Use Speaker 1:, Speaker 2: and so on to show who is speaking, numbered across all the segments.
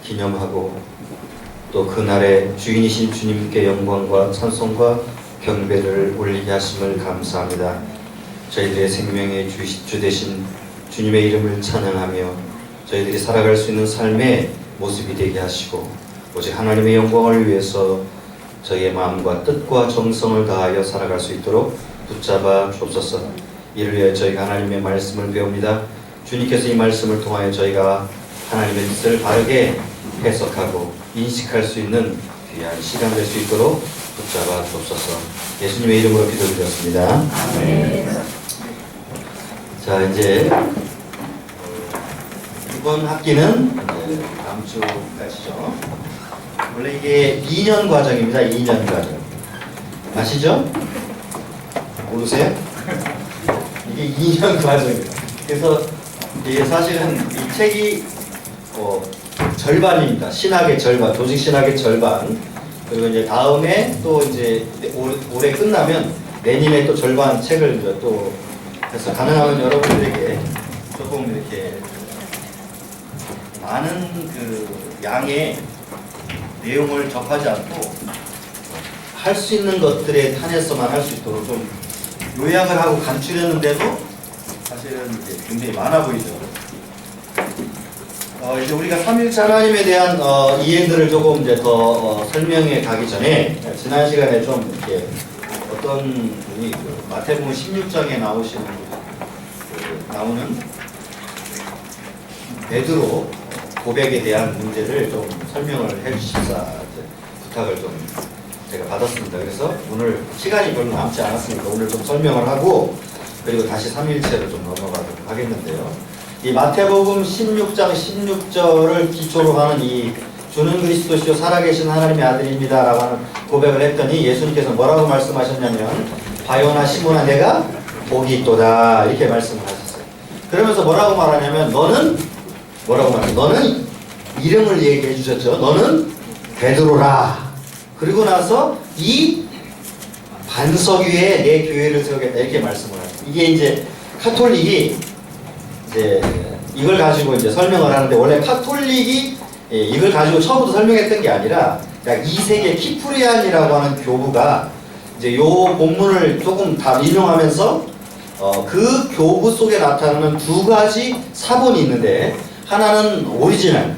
Speaker 1: 기념하고 또 그날에 주인이신 주님께 영광과 찬송과 경배를 올리게 하심을 감사합니다. 저희들의 생명의 주 되신 주님의 이름을 찬양하며 저희들이 살아갈 수 있는 삶의 모습이 되게 하시고 오직 하나님의 영광을 위해서 저희의 마음과 뜻과 정성을 다하여 살아갈 수 있도록 붙잡아 주옵소서. 이를 위해 저희가 하나님의 말씀을 배웁니다. 주님께서 이 말씀을 통하여 저희가 하나님의 뜻을 바르게 해석하고 인식할 수 있는 귀한 시간 될 수 있도록 붙잡아 주옵소서. 예수님의 이름으로 기도드렸습니다.
Speaker 2: 네.
Speaker 1: 자, 이제 이번 학기는 다음 주까지죠. 원래 이게 2년 과정입니다. 2년 과정. 아시죠? 모르세요? 이게 2년 과정입니다. 그래서 이게 사실은 이 책이 절반입니다. 신학의 절반, 조직 신학의 절반. 그리고 이제 다음에 또 이제 올해 끝나면 내년에 또 절반 책을 이제 또 해서 가능하면 여러분들에게 조금 이렇게 많은 그 양의 내용을 접하지 않고 할 수 있는 것들에 한해서만 할 수 있도록 좀 요약을 하고 간추렸는데도 사실은 이제 굉장히 많아 보이죠. 이제 우리가 삼일체 하나님에 대한 이해들을 조금 이제 더 설명해 가기 전에 지난 시간에 좀 이렇게 어떤 분이 그 마태복음 16장에 나오는 베드로 고백에 대한 문제를 좀 설명을 해주십사 부탁을 좀 제가 받았습니다. 그래서 오늘 시간이 별로 남지 않았으니까 오늘 좀 설명을 하고 그리고 다시 삼일체로 좀 넘어가도록 하겠는데요. 이 마태복음 16장 16절을 기초로 하는 이 주는 그리스도시요 살아계신 하나님의 아들입니다 라고 하는 고백을 했더니 예수님께서 뭐라고 말씀하셨냐면 바요나 시몬아 내가 복이 있도다 이렇게 말씀을 하셨어요. 그러면서 뭐라고 말하냐면 너는 이름을 얘기해 주셨죠. 너는 베드로라. 그리고 나서 이 반석 위에 내 교회를 세우겠다 이렇게 말씀을 하죠. 이게 이제 카톨릭이 이제 이걸 가지고 이제 설명을 하는데 원래 카톨릭이 이걸 가지고 처음부터 설명했던 게 아니라 2세기 키프리안이라고 하는 교부가 이제 요 본문을 조금 다 인용하면서 그 교부 속에 나타나는 두 가지 사본이 있는데 하나는 오리지널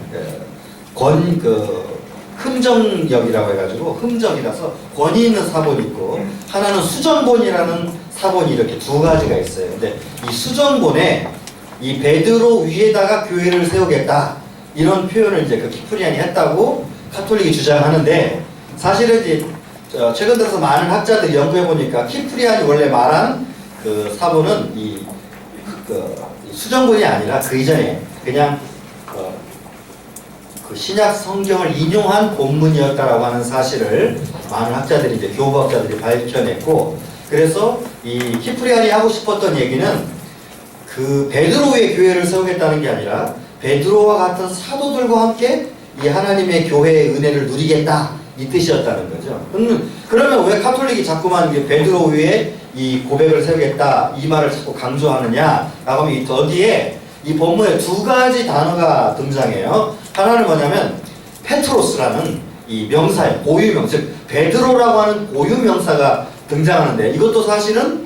Speaker 1: 흠정역이라고 해가지고 흠정이라서 권위 있는 사본이 있고 하나는 수정본이라는 사본이 이렇게 두 가지가 있어요. 근데 이 수정본에 이 베드로 위에다가 교회를 세우겠다 이런 표현을 이제 그 키프리안이 했다고 카톨릭이 주장하는데 사실은 이제 최근 들어서 많은 학자들이 연구해 보니까 키프리안이 원래 말한 그 사본은 그 수정본이 아니라 그 이전에 그냥 그 신약 성경을 인용한 본문이었다라고 하는 사실을 많은 학자들이 이제 교부학자들이 밝혀냈고 그래서 이 키프리안이 하고 싶었던 얘기는 그 베드로 위에 교회를 세우겠다는 게 아니라 베드로와 같은 사도들과 함께 이 하나님의 교회의 은혜를 누리겠다 이 뜻이었다는 거죠. 그러면 왜 카톨릭이 자꾸만 베드로 위에 이 고백을 세우겠다 이 말을 자꾸 강조하느냐 라고 하면 이 더디에 이 본문에 두 가지 단어가 등장해요. 하나는 뭐냐면 페트로스라는 이 명사의 고유명, 즉 베드로라고 하는 고유명사가 등장하는데 이것도 사실은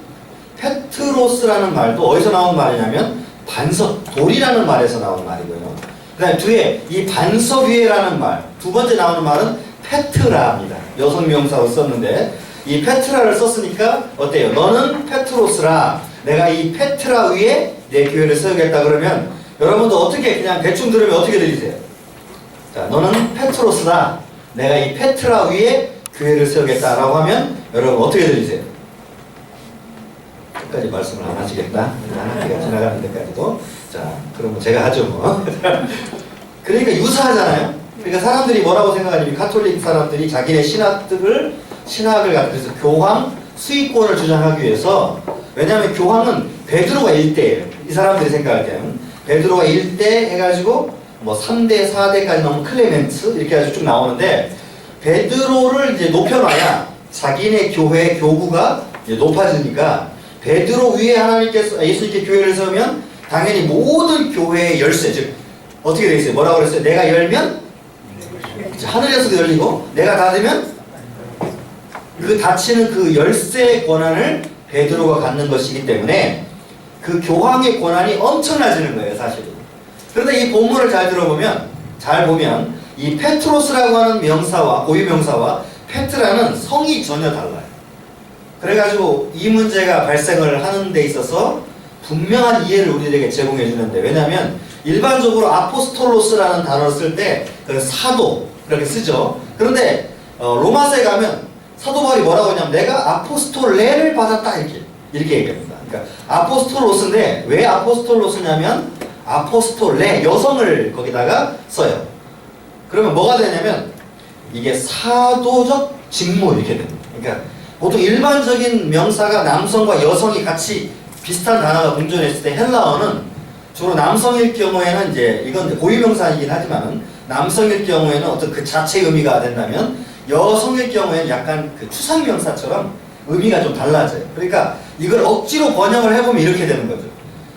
Speaker 1: 페트로스라는 말도 어디서 나온 말이냐면 반석, 돌이라는 말에서 나온 말이고요. 그 다음에 뒤에 이 반석 위에라는 말, 두 번째 나오는 말은 페트라입니다. 여성 명사로 썼는데 이 페트라를 썼으니까 어때요? 너는 페트로스라. 내가 이 페트라 위에 내 교회를 세우겠다 그러면 여러분도 어떻게 그냥 대충 들으면 어떻게 들리세요? 자, 너는 페트로스다. 내가 이 페트라 위에 교회를 세우겠다라고 하면 여러분 어떻게 들리세요? 끝까지 말씀을 안 하시겠다. 한 학기가 지나가는 데까지도. 자, 그러면 제가 하죠 뭐. 그러니까 유사하잖아요. 그러니까 사람들이 뭐라고 생각하냐면 카톨릭 사람들이 자기네 신학을 그래서 교황 수익권을 주장하기 위해서 왜냐하면 교황은 베드로가 1대예요. 이 사람들이 생각할 때는 베드로가 1대 해가지고 뭐 3대, 4대까지 넘은 클레멘트 이렇게 해가지고 쭉 나오는데 베드로를 이제 높여놔야 자기네 교회 교구가 이제 높아지니까 베드로 위에 하나님께서 예수님께 교회를 세우면 당연히 모든 교회의 열쇠 즉 어떻게 되어 있어요? 뭐라고 그랬어요? 내가 열면 하늘에서도 열리고 내가 닫으면 그 닫히는 그 열쇠의 권한을 베드로가 갖는 것이기 때문에 그 교황의 권한이 엄청나지는 거예요, 사실은. 그런데 이 본문을 잘 보면 이 페트로스라고 하는 명사와 고유 명사와 페트라는 성이 전혀 달라요. 그래가지고 이 문제가 발생을 하는 데 있어서 분명한 이해를 우리에게 제공해 주는데, 왜냐하면 일반적으로 아포스톨로스라는 단어를 쓸 때 사도 이렇게 쓰죠. 그런데 로마서에 가면 사도 바울이 뭐라고 하냐면 내가 아포스톨레를 받았다 이렇게 얘기합니다. 그러니까 아포스톨로스인데 왜 아포스톨로스냐면 아포스톨레 여성을 거기다가 써요. 그러면 뭐가 되냐면 이게 사도적 직무 이렇게 됩니다. 그러니까 보통 일반적인 명사가 남성과 여성이 같이 비슷한 단어가 공존했을 때 헬라어는 주로 남성일 경우에는 이제 이건 고유명사이긴 하지만 남성일 경우에는 어떤 그 자체의 의미가 된다면 여성일 경우에는 약간 그 추상명사처럼 의미가 좀 달라져요. 그러니까 이걸 억지로 번역을 해보면 이렇게 되는 거죠.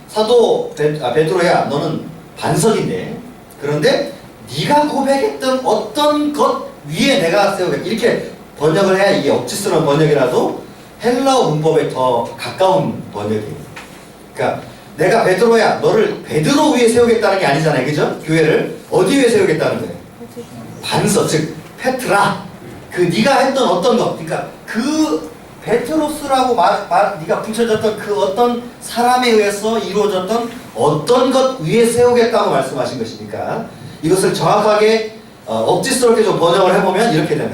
Speaker 1: 사도 베드로야 너는 반석인데 그런데 네가 고백했던 어떤 것 위에 내가 세우겠다 이렇게 번역을 해야 이게 억지스러운 번역이라도 헬라어 문법에 더 가까운 번역이에요. 그러니까 내가 베드로야 너를 베드로 위에 세우겠다는 게 아니잖아요, 그죠? 교회를 어디 위에 세우겠다는 거예요? 반석, 즉 페트라. 그 네가 했던 어떤 것, 그러니까 그 베트로스라고 네가 붙여졌던 그 어떤 사람에 의해서 이루어졌던 어떤 것 위에 세우겠다고 말씀하신 것이니까 이것을 정확하게 억지스럽게 좀 번역을 해보면 이렇게 되는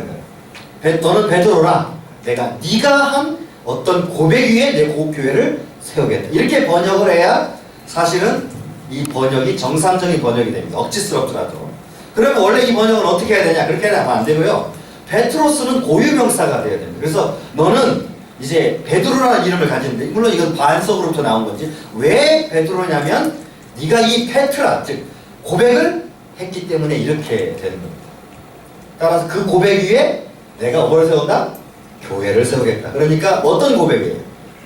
Speaker 1: 거예요. 너는 베드로라. 내가 네가 한 어떤 고백 위에 내 교회를 세우겠다. 이렇게 번역을 해야 사실은 이 번역이 정상적인 번역이 됩니다. 억지스럽더라도. 그러면 원래 이 번역은 어떻게 해야 되냐? 그렇게 하면 안 되고요. 베트로스는 고유명사가 되어야 됩니다. 그래서 너는 이제 베드로라는 이름을 가지는데 물론 이건 반석으로부터 나온 건지 왜 베드로냐면 네가 이 페트라 즉 고백을 했기 때문에 이렇게 되는 겁니다. 따라서 그 고백 위에 내가 뭘 세운다? 교회를 세우겠다. 그러니까 어떤 고백이에요?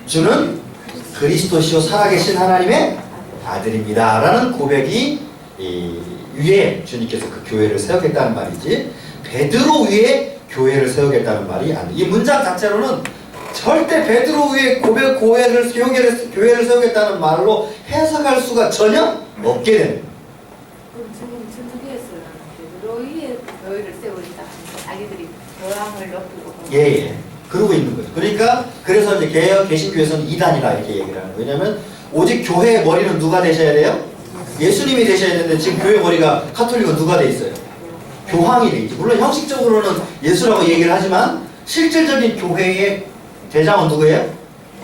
Speaker 1: 주는 그리스도시요 살아계신 하나님의 아들입니다 라는 고백이 위에 주님께서 그 교회를 세우겠다는 말이지 베드로 위에 교회를 세우겠다는 말이 아니에요. 이 문장 자체로는 절대 베드로 위에 교회를 세우겠다는 말로 해석할 수가 전혀 없게 되는 거예요.
Speaker 2: 베드로 위에 교회를 세우겠다. 자기들이 교황을 높이고
Speaker 1: 예. 그러고 있는 거죠. 그러니까 그래서 이제 개신교에서는 이단이라 이렇게 얘기를 하는 거예요. 왜냐하면 오직 교회의 머리는 누가 되셔야 돼요? 예수님이 되셔야 되는데 지금 교회 머리가 카톨릭은 누가 돼 있어요? 교황이 돼 있죠. 물론 형식적으로는 예수라고 얘기를 하지만 실질적인 교회의 대장은 누구예요?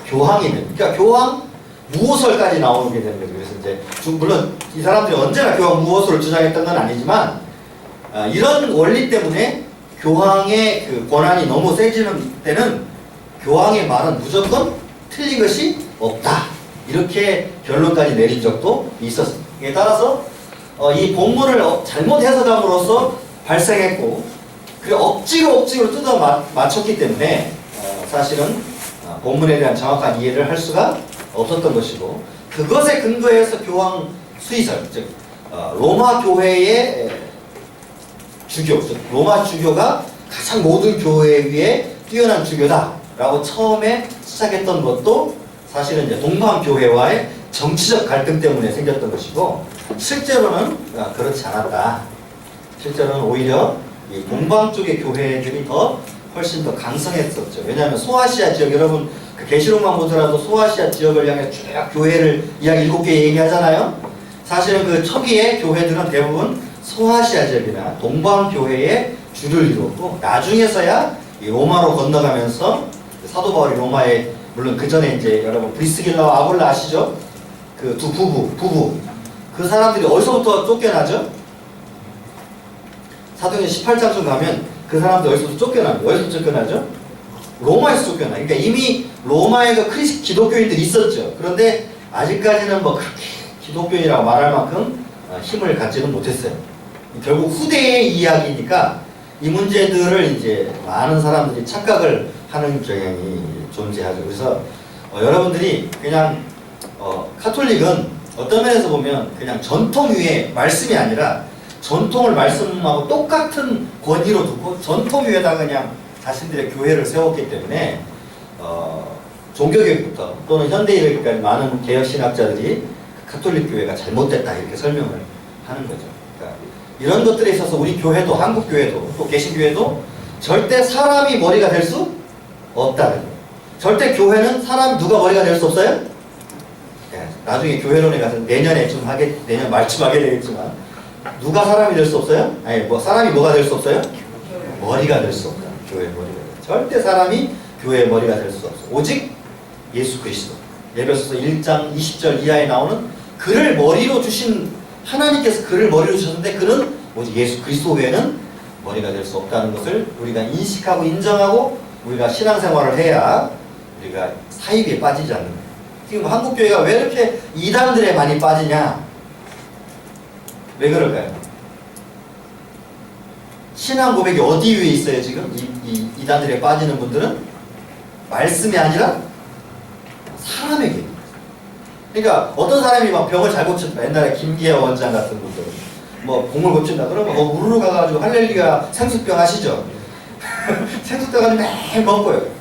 Speaker 1: 교황이 됩니다. 그러니까 교황 무호설까지 나오게 되는 거죠. 그래서 이제 물론 이 사람들이 언제나 교황 무호설을 주장했던 건 아니지만 이런 원리 때문에 교황의 그 권한이 너무 세지는 때는 교황의 말은 무조건 틀린 것이 없다. 이렇게 결론까지 내린 적도 있었습니다. 따라서 이 본문을 잘못 해석함으로써 발생했고 그 억지로 뜯어 맞췄기 때문에 사실은 본문에 대한 정확한 이해를 할 수가 없었던 것이고 그것에 근거해서 교황 수의설 즉 로마 교회의 주교, 즉 로마 주교가 가장 모든 교회 위에 뛰어난 주교다라고 처음에 시작했던 것도 사실은 이제 동방 교회와의 정치적 갈등 때문에 생겼던 것이고 실제로는 그렇지 않았다. 실제로는 오히려 이 동방 쪽의 교회들이 훨씬 더 강성했었죠. 왜냐하면 소아시아 지역 여러분 그 계시록만 보더라도 소아시아 지역을 향해 쭉 교회를 약 7개 얘기하잖아요. 사실은 그 초기의 교회들은 대부분 소아시아 지역이나 동방 교회의 주를 이루었고 나중에서야 이 로마로 건너가면서 사도 바울이 로마에 물론 그 전에 이제 여러분 브리스길라와 아굴라 아시죠? 그 두 부부 그 사람들이 어디서부터 쫓겨나죠? 사도행전 18장쯤 가면 그 사람들 어디서부터 쫓겨납니다. 어디서 쫓겨나죠? 로마에서 쫓겨나. 그러니까 이미 로마에도 기독교인들이 있었죠. 그런데 아직까지는 뭐 그렇게 기독교인이라고 말할 만큼 힘을 갖지는 못했어요. 결국 후대의 이야기니까 이 문제들을 이제 많은 사람들이 착각을 하는 경향이 존재하죠. 그래서 여러분들이 그냥 카톨릭은 어떤 면에서 보면 그냥 전통 위에 말씀이 아니라 전통을 말씀하고 똑같은 권위로 두고 전통 위에다 그냥 자신들의 교회를 세웠기 때문에 종교교육부터 또는 현대일까지 많은 개혁신학자들이 가톨릭 교회가 잘못됐다 이렇게 설명을 하는 거죠. 그러니까 이런 것들에 있어서 우리 교회도 한국 교회도 또 개신교회도 절대 사람이 머리가 될 수 없다는 거예요. 절대 교회는 사람 누가 머리가 될 수 없어요? 네, 나중에 교회론에 가서 내년 말쯤 하게 되겠지만 누가 사람이 될 수 없어요? 아니 사람이 뭐가 될 수 없어요? 머리가 될 수 없다. 교회 머리가 절대 사람이 교회의 머리가 될 수 없어. 오직 예수 그리스도. 에베소서 1장 20절 이하에 나오는 그를 머리로 주신 하나님께서 그를 머리로 주셨는데 그는 오직 예수 그리스도 외에는 머리가 될 수 없다는 것을 우리가 인식하고 인정하고 우리가 신앙생활을 해야 우리가 사이비에 빠지지 않는 거예요. 지금 한국교회가 왜 이렇게 이단들에 많이 빠지냐? 왜 그럴까요? 신앙 고백이 어디 위에 있어요 지금? 이단들에 빠지는 분들은? 말씀이 아니라 사람에게. 그러니까 어떤 사람이 막 병을 잘 고친다. 옛날에 김기아 원장 같은 분들 뭐 공을 고친다. 그러면 우르르 가가지고 할렐루야 생수병 아시죠? 생수병 가지고 매일 먹고요.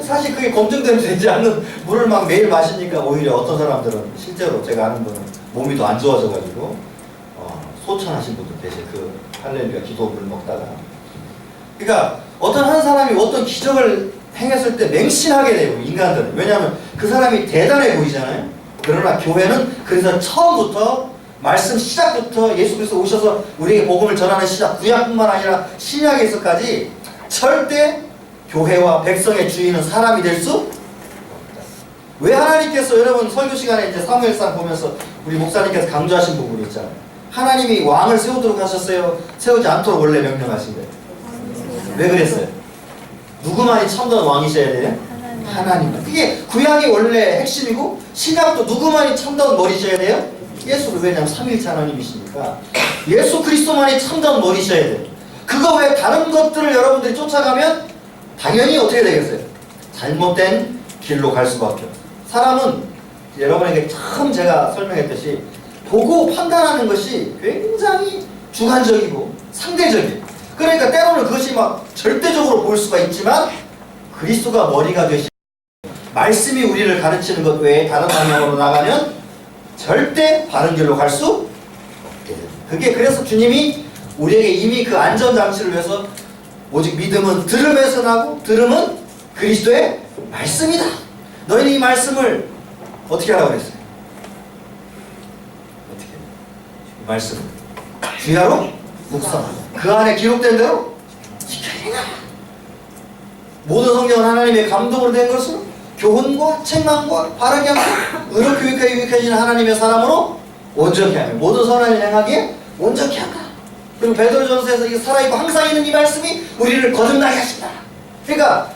Speaker 1: 사실 그게 검증되지 않는 물을 막 매일 마시니까 오히려 어떤 사람들은 실제로 제가 아는 분은 몸이 더 안 좋아져가지고 소천하신 분들 계세요. 그 할렐루야 기도물 먹다가. 그러니까 어떤 한 사람이 어떤 기적을 행했을 때 맹신하게 되고 인간들은. 왜냐하면 그 사람이 대단해 보이잖아요. 그러나 교회는 그래서 처음부터 말씀 시작부터 예수 그리스도 오셔서 우리에게 복음을 전하는 시작 구약뿐만 아니라 신약에서까지 절대 교회와 백성의 주인은 사람이 될 수 없다. 왜 하나님께서 여러분 설교 시간에 이제 사무엘상 보면서 우리 목사님께서 강조하신 부분이 있잖아요. 하나님이 왕을 세우도록 하셨어요? 세우지 않도록 원래 명령하신 거예요? 왜 그랬어요? 누구만이 참된 왕이셔야 돼요? 하나님. 그게 구약이 원래 핵심이고 신약도 누구만이 참다운 머리셔야 돼요? 예수를. 왜냐하면 삼위일체 하나님이시니까 예수 그리스도만이 참다운 머리셔야 돼요. 그거 외에 다른 것들을 여러분들이 쫓아가면 당연히 어떻게 되겠어요? 잘못된 길로 갈 수밖에 없어요. 사람은 여러분에게 처음 제가 설명했듯이 보고 판단하는 것이 굉장히 주관적이고 상대적이에요. 그러니까 때로는 그것이 막 절대적으로 보일 수가 있지만 그리스도가 머리가 되시 말씀이 우리를 가르치는 것 외에 다른 방향으로 나가면 절대 바른 길로 갈 수 없게 돼요. 그게 그래서 주님이 우리에게 이미 그 안전장치를 위해서 오직 믿음은 들음에서 나고 들음은 그리스도의 말씀이다. 너희는 이 말씀을 어떻게 하라고 그랬어요? 어떻게? 이 말씀을 귀하로 묵상하라. 그 안에 기록된 대로 지켜내라. 모든 성경은 하나님의 감동으로 된 것으로 교훈과 책망과 바르게 하고 의로 교육하여 유익해지는 하나님의 사람으로 온전히 하며 모든 선한 일 행하기에 온전히 한다. 그리고 베드로전서에서 이 살아있고 항상 있는 이 말씀이 우리를 거듭나게 하신다. 그러니까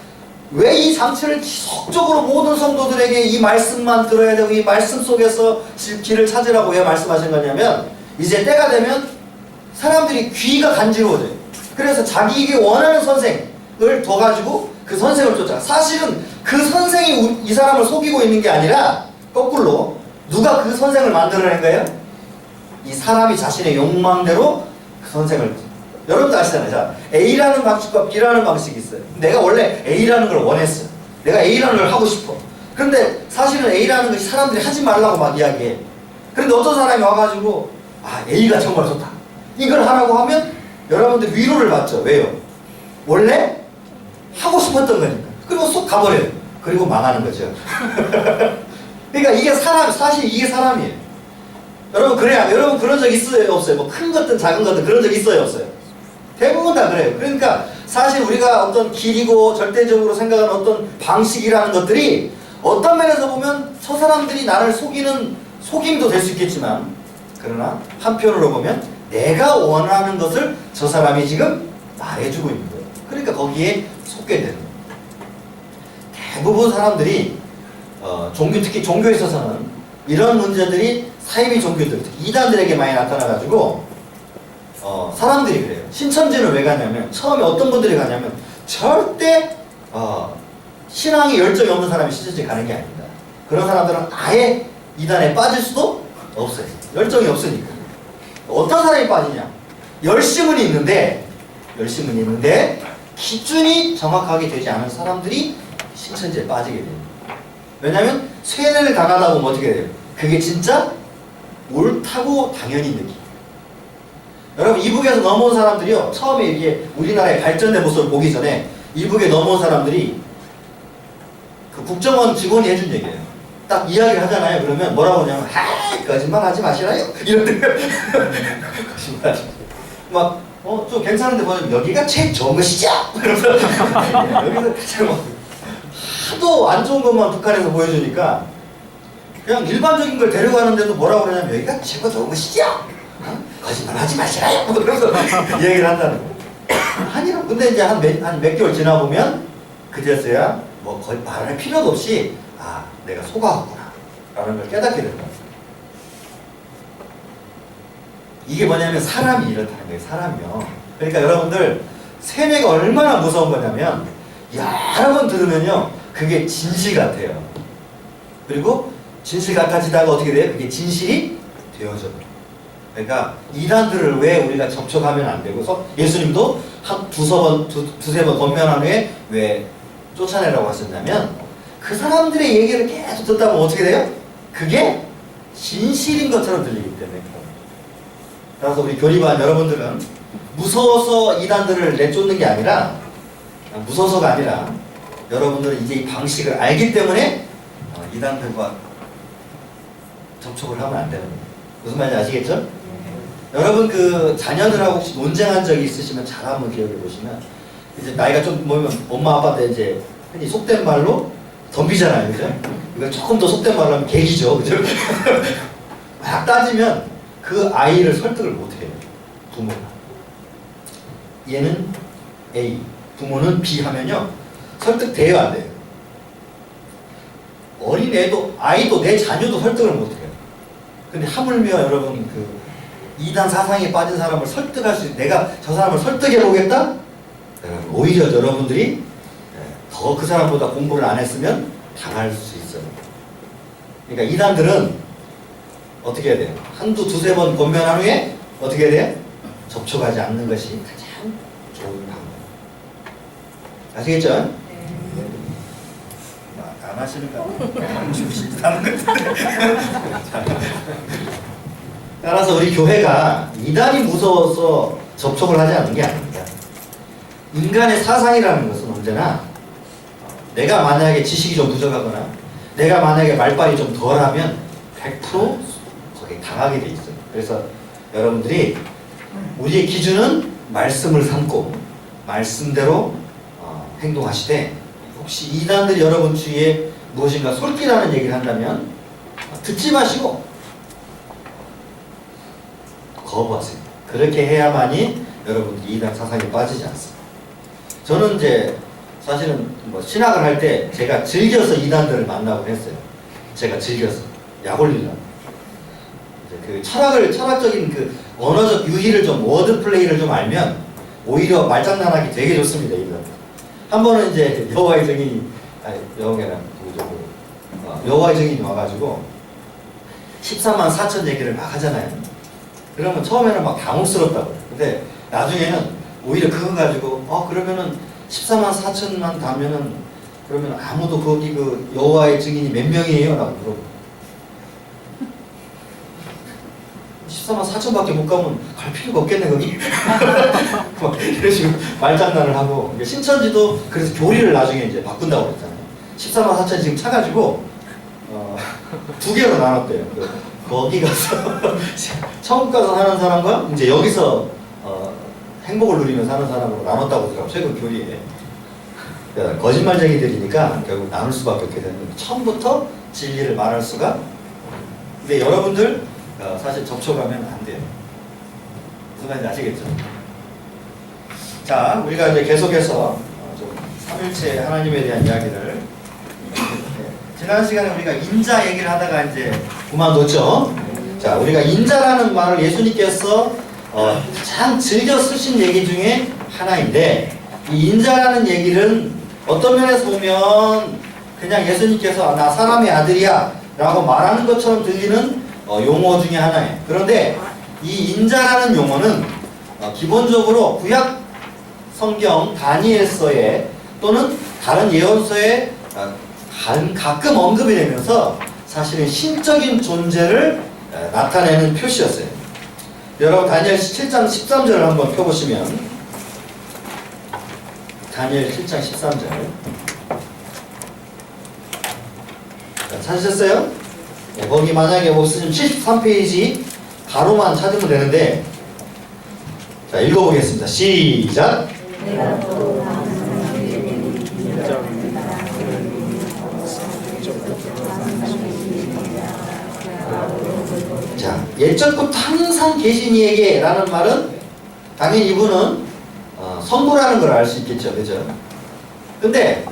Speaker 1: 왜 이 장치를 지속적으로 모든 성도들에게 이 말씀만 들어야 되고 이 말씀 속에서 길을 찾으라고 왜 말씀하신 거냐면 이제 때가 되면 사람들이 귀가 간지러워져요. 그래서 자기에게 원하는 선생을 둬가지고 그 선생을 쫓아. 사실은 그 선생이 이 사람을 속이고 있는 게 아니라 거꾸로 누가 그 선생을 만들어낸 거예요? 이 사람이 자신의 욕망대로 그 선생을. 여러분도 아시잖아요. 자, A라는 방식과 B라는 방식이 있어요. 내가 원래 A라는 걸 원했어. 내가 A라는 걸 하고 싶어. 그런데 사실은 A라는 것이 사람들이 하지 말라고 막 이야기해. 그런데 어떤 사람이 와가지고 A가 정말 좋다. 이걸 하라고 하면 여러분들 위로를 받죠. 왜요? 원래 하고 싶었던 거니까. 그리고 쏙 가버려요. 그리고 망하는 거죠. 그러니까 이게 사실 이게 사람이에요. 여러분 그래야 여러분 그런 적 있어요? 없어요? 뭐 큰 것든 작은 것든 그런 적 있어요? 없어요? 대부분 다 그래요. 그러니까 사실 우리가 어떤 길이고 절대적으로 생각하는 어떤 방식이라는 것들이 어떤 면에서 보면 저 사람들이 나를 속이는 속임도 될 수 있겠지만 그러나 한편으로 보면 내가 원하는 것을 저 사람이 지금 말해주고 있는 거예요. 그러니까 거기에 속게 되는 거예요. 대부분 사람들이 특히 종교에 있어서는 이런 문제들이 사이비 종교들, 특히 이단들에게 많이 나타나가지고 사람들이 그래요. 신천지는 왜 가냐면 처음에 어떤 분들이 가냐면 절대 신앙에 열정이 없는 사람이 신천지에 가는 게 아닙니다. 그런 사람들은 아예 이단에 빠질 수도 없어요. 열정이 없으니까. 어떤 사람이 빠지냐? 열심은 있는데 기준이 정확하게 되지 않은 사람들이 신천지에 빠지게 돼요. 왜냐하면 세뇌를 당하다 보면 어떻게 돼요? 그게 진짜 옳다고 당연히 느끼고. 여러분 이북에서 넘어온 사람들이요, 처음에 이게 우리나라의 발전된 모습을 보기 전에 이북에 넘어온 사람들이 그 국정원 직원이 해준 얘기예요. 딱 이야기를 하잖아요. 그러면 뭐라고 하냐면, 거짓말 하지 마시라요. 이러더래요. 거짓말 하지 막, 좀 괜찮은데 보면 여기가 제일 좋은 것이죠? 그러면서 여기서 가장 막 하도 안 좋은 것만 북한에서 보여주니까 그냥 일반적인 걸 데려가는데도 뭐라고 그러냐면 여기가 최고 좋은 것이죠? 거짓말 하지 마시라요. 그러면서 얘기를 한다는 거예요. 아니요. 근데 이제 한 몇 개월 지나보면 그제서야 뭐 거의 말할 필요도 없이 내가 속아왔구나 라는 걸 깨닫게 된다. 이게 뭐냐면 사람이 이렇다는 거예요. 사람이요. 그러니까 여러분들 세뇌가 얼마나 무서운 거냐면 여러 번 들으면요 그게 진실 같아요. 그리고 진실 같아지다가 어떻게 돼요? 그게 진실이 되어져요. 그러니까 이단들을 왜 우리가 접촉하면 안 되고, 예수님도 한 두세 번 권면한 후에 왜 쫓아내라고 하셨냐면 그 사람들의 얘기를 계속 듣다 보면 어떻게 돼요? 그게 진실인 것처럼 들리기 때문에. 따라서 우리 교리반 여러분들은 무서워서 이단들을 내쫓는 게 아니라, 무서워서가 아니라 여러분들은 이제 이 방식을 알기 때문에 이단들과 접촉을 하면 안 되는 거예요. 무슨 말인지 아시겠죠? 여러분 그 자녀들하고 혹시 논쟁한 적이 있으시면 잘 한번 기억해 보시면, 이제 나이가 좀 모이면 엄마 아빠한테 이제 흔히 속된 말로 덤비잖아요, 그죠? 이걸 조금 더 속된 말로 하면 개기죠, 그죠? 막 따지면 그 아이를 설득을 못 해요, 부모가. 얘는 A, 부모는 B 하면요 설득돼요, 안 돼요? 어린애도, 아이도, 내 자녀도 설득을 못 해요. 근데 하물며 여러분 그 이단 사상에 빠진 사람을 설득할 수 있는, 내가 저 사람을 설득해 보겠다? 오히려 여러분들이 더 그 사람보다 공부를 안 했으면 당할 수 있어요. 그러니까 이단들은 어떻게 해야 돼요? 두세 번 권면한 후에 어떻게 해야 돼요? 접촉하지 않는 것이 가장 좋은 방법. 아시겠죠? 네. 안 하시는가? 안 주시지도 않은 것 같은데. 따라서 우리 교회가 이단이 무서워서 접촉을 하지 않는 게 아닙니다. 인간의 사상이라는 것은 언제나 내가 만약에 지식이 좀 부족하거나 내가 만약에 말빨이 좀 덜하면 100% 거기에 당하게 돼 있어요. 그래서 여러분들이 우리의 기준은 말씀을 삼고 말씀대로 행동하시되, 혹시 이단들이 여러분 주위에 무엇인가 솔깃하는 얘기를 한다면 듣지 마시고 거부하세요. 그렇게 해야만이 여러분들이 이단 사상에 빠지지 않습니다. 저는 이제 사실은 뭐 신학을 할 때 제가 즐겨서 이단들을 만나곤 했어요. 제가 즐겨서 약 올리려고. 그 철학적인 그 언어적 유희를 좀, 워드 플레이를 좀 알면 오히려 말장난하기 되게 좋습니다. 이단. 한 번은 이제 여호와의 증인이, 여호와의 증인이 와가지고 14만 4천 얘기를 막 하잖아요. 그러면 처음에는 막 당혹스럽다고. 근데 나중에는 오히려 그거 가지고 그러면은 14만 4천만 가면은 그러면 아무도 거기 그 여호와의 증인이 몇 명이에요? 라고 물어보고 14만 4천밖에 못 가면 갈 필요가 없겠네 거기? 막 이런 식으로 말장난을 하고, 신천지도 그래서 교리를 나중에 이제 바꾼다고 그랬잖아요. 14만 4천 지금 차가지고 2개로 나눴대요. 거기 가서 천국 가서 사는 사람과 이제 여기서 행복을 누리면서 사는 사람으로 나눴다고 하더라고요. 최근 교리에. 그러니까 거짓말쟁이들이니까 결국 나눌 수밖에 없게 되는 거예요. 처음부터 진리를 말할 수가. 근데 여러분들 사실 접촉하면 안 돼요. 무슨 말인지 아시겠죠? 자, 우리가 이제 계속해서 좀 삼일체 하나님에 대한 이야기를, 지난 시간에 우리가 인자 얘기를 하다가 이제 그만뒀죠. 자, 우리가 인자라는 말을 예수님께서 가장 즐겨 쓰신 얘기 중에 하나인데, 이 인자라는 얘기는 어떤 면에서 보면 그냥 예수님께서 나 사람의 아들이야 라고 말하는 것처럼 들리는 용어 중에 하나예요. 그런데 이 인자라는 용어는 기본적으로 구약 성경 다니엘서에 또는 다른 예언서에 가끔 언급이 되면서 사실은 신적인 존재를 나타내는 표시였어요. 여러분 다니엘 7장 13절을 한번 펴보시면 다니엘 7장 13절 찾으셨어요? 네, 거기 만약에 없으시면 73페이지 가로만 찾으면 되는데 자 읽어보겠습니다. 시작! 자, 옛적부터 항상 계신 이에게 라는 말은 당연히 이분은 선고라는 걸 알 수 있겠죠. 그죠? 근데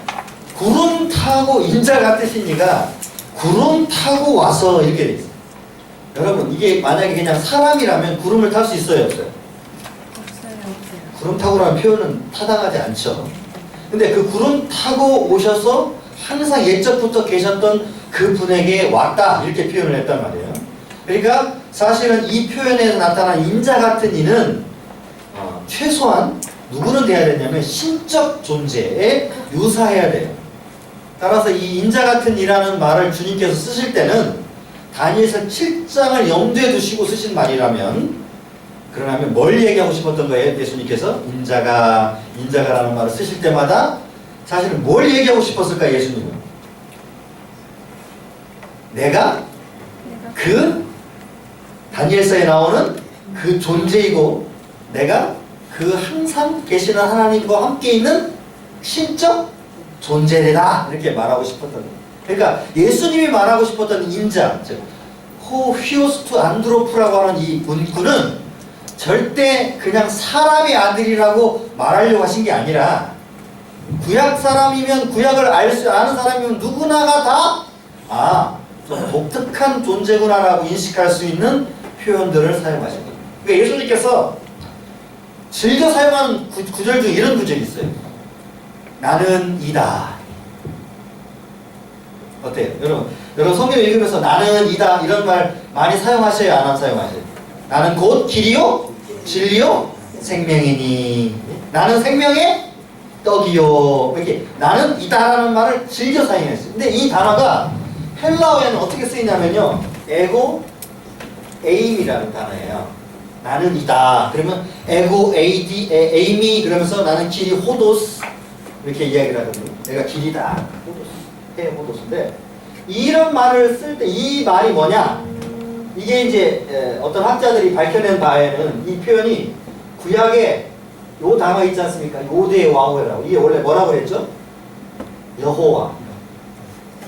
Speaker 1: 구름 타고 인자 같으신 이가 구름 타고 와서 이렇게 돼 있어요. 여러분 이게 만약에 그냥 사람이라면 구름을 탈 수 있어요? 없어요? 구름 타고라는 표현은 타당하지 않죠. 근데 그 구름 타고 오셔서 항상 옛적부터 계셨던 그 분에게 왔다 이렇게 표현을 했단 말이에요. 그러니까 사실은 이 표현에서 나타난 인자 같은 이는 최소한 누구는 돼야 되냐면 신적 존재에 유사해야 돼요. 따라서 이 인자 같은 이라는 말을 주님께서 쓰실 때는 다니엘서 7장을 염두에 두시고 쓰신 말이라면 그러면 뭘 얘기하고 싶었던 거예요? 예수님께서 인자가라는 말을 쓰실 때마다 사실은 뭘 얘기하고 싶었을까 예수님은? 내가 그 다니엘서에 나오는 그 존재이고 내가 그 항상 계시는 하나님과 함께 있는 신적 존재다 이렇게 말하고 싶었던 거예요. 그러니까 예수님이 말하고 싶었던 인자, 즉 호휘오스투 안드로프라고 하는 이 문구는 절대 그냥 사람의 아들이라고 말하려고 하신 게 아니라 구약 사람이면 구약을 아는 사람이면 누구나가 다 좀 독특한 존재구나라고 인식할 수 있는 표현들을 사용하신 거예요. 그러니까 예수님께서 즐겨 사용하는 구절 중에 이런 구절이 있어요. 나는 이다. 어때요? 여러분 성경 읽으면서 나는 이다 이런 말 많이 사용하셔요? 안 사용하셔요? 나는 곧 길이요 진리요 생명이니 나는 생명의 떡이요 이렇게 나는 이다라는 말을 즐겨 사용했어요. 근데 이 단어가 헬라어에는 어떻게 쓰이냐면요 에고 에임이라는 단어예요. 나는 이다 그러면 에고 에이미 그러면서 나는 길이 호도스 이렇게 이야기를 하거든요. 내가 길이다 호도스 호도스인데 이런 말을 쓸 때 이 말이 뭐냐 이게 이제 어떤 학자들이 밝혀낸 바에는 이 표현이 구약에 요 단어 있지 않습니까? 요대 와우라고 이게 원래 뭐라고 그랬죠?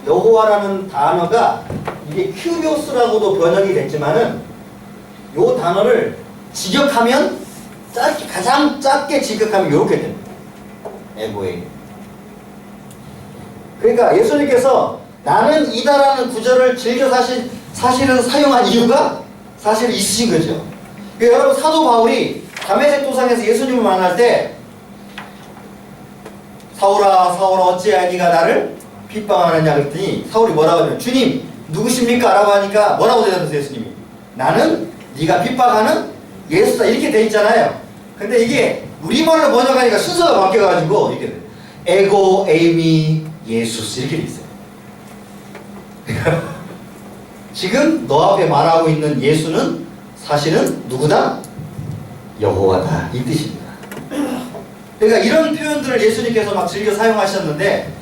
Speaker 1: 여호와라는 단어가 이게 큐리오스라고도 번역이 됐지만은 요 단어를 직역하면 가장 짧게 직역하면 요렇게 됩니다. 에고에. 그러니까 예수님께서 나는 이다라는 구절을 즐겨 사실은 사용한 이유가 사실 있으신 거죠. 그러니까 여러분 사도 바울이 다메섹 도상에서 예수님을 만날 때 사울아 사울아 어찌하여 네가 나를 핍박하느냐 그랬더니 사울이 뭐라고 하냐면 주님 누구십니까? 라고 하니까 뭐라고 대답했어요 예수님이? 나는 네가 핍박하는 예수다 이렇게 돼 있잖아요. 근데 이게 우리말로 번역하니까 순서가 바뀌어가지고 이렇게 돼. 에고 에이미 예수스 이렇게 돼 있어요. 지금 너 앞에 말하고 있는 예수는 사실은 누구다? 여호와다 이 뜻입니다. 그러니까 이런 표현들을 예수님께서 막 즐겨 사용하셨는데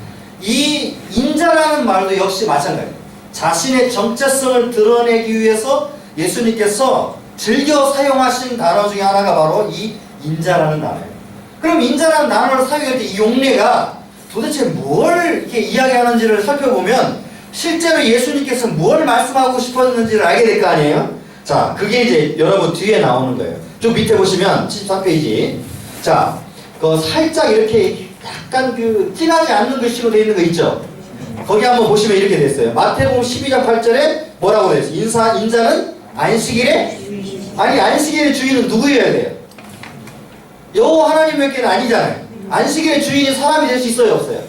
Speaker 1: 이 인자라는 말도 역시 마찬가지예요. 자신의 정체성을 드러내기 위해서 예수님께서 즐겨 사용하신 단어 중에 하나가 바로 이 인자라는 단어예요. 그럼 인자라는 단어를 사용할 때 이 용례가 도대체 뭘 이렇게 이야기하는지를 살펴보면 실제로 예수님께서 뭘 말씀하고 싶었는지를 알게 될 거 아니에요? 자, 그게 이제 여러분 뒤에 나오는 거예요. 좀 밑에 보시면 74페이지. 자, 그 살짝 이렇게 약간 그 진하지 않는 글씨로 되어 있는 거 있죠? 거기 한번 보시면 이렇게 됐어요. 마태복음 12장 8절에 뭐라고 되어 있어요? 인자는 안식일에 아니 안식일의 주인은 누구여야 돼요? 여호와 하나님밖에 아니잖아요. 안식일의 주인이 사람이 될 수 있어요? 없어요?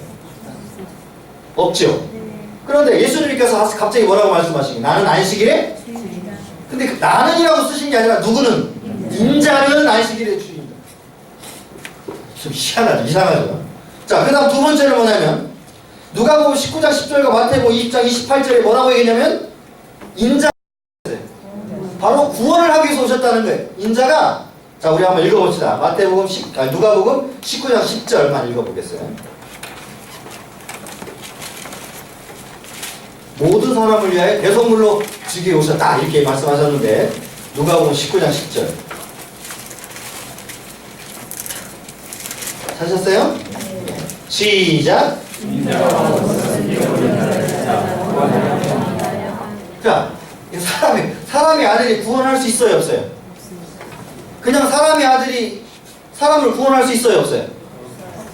Speaker 1: 없죠. 그런데 예수님께서 갑자기 뭐라고 말씀하시기 나는 안식일에 근데 그 나는이라고 쓰신 게 아니라 누구는? 인자는 안식일의 주인이다. 좀 희한하죠. 이상하죠. 자, 그 다음 두 번째는 뭐냐면 누가복음 19장 10절과 마태복음 20장 28절에 뭐라고 얘기냐면 인자 바로 구원을 하기 위해서 오셨다는 거예요. 인자가 자 우리 한번 읽어봅시다. 마태복음 누가복음 19장 10절만 읽어보겠어요. 모든 사람을 위하여 대속물로 주기 오셨다 이렇게 말씀하셨는데 누가복음 19장 10절 찾으셨어요? 시작. 자, 사람의 아들이 구원할 수 있어요, 없어요? 그냥 사람의 아들이 사람을 구원할 수 있어요, 없어요?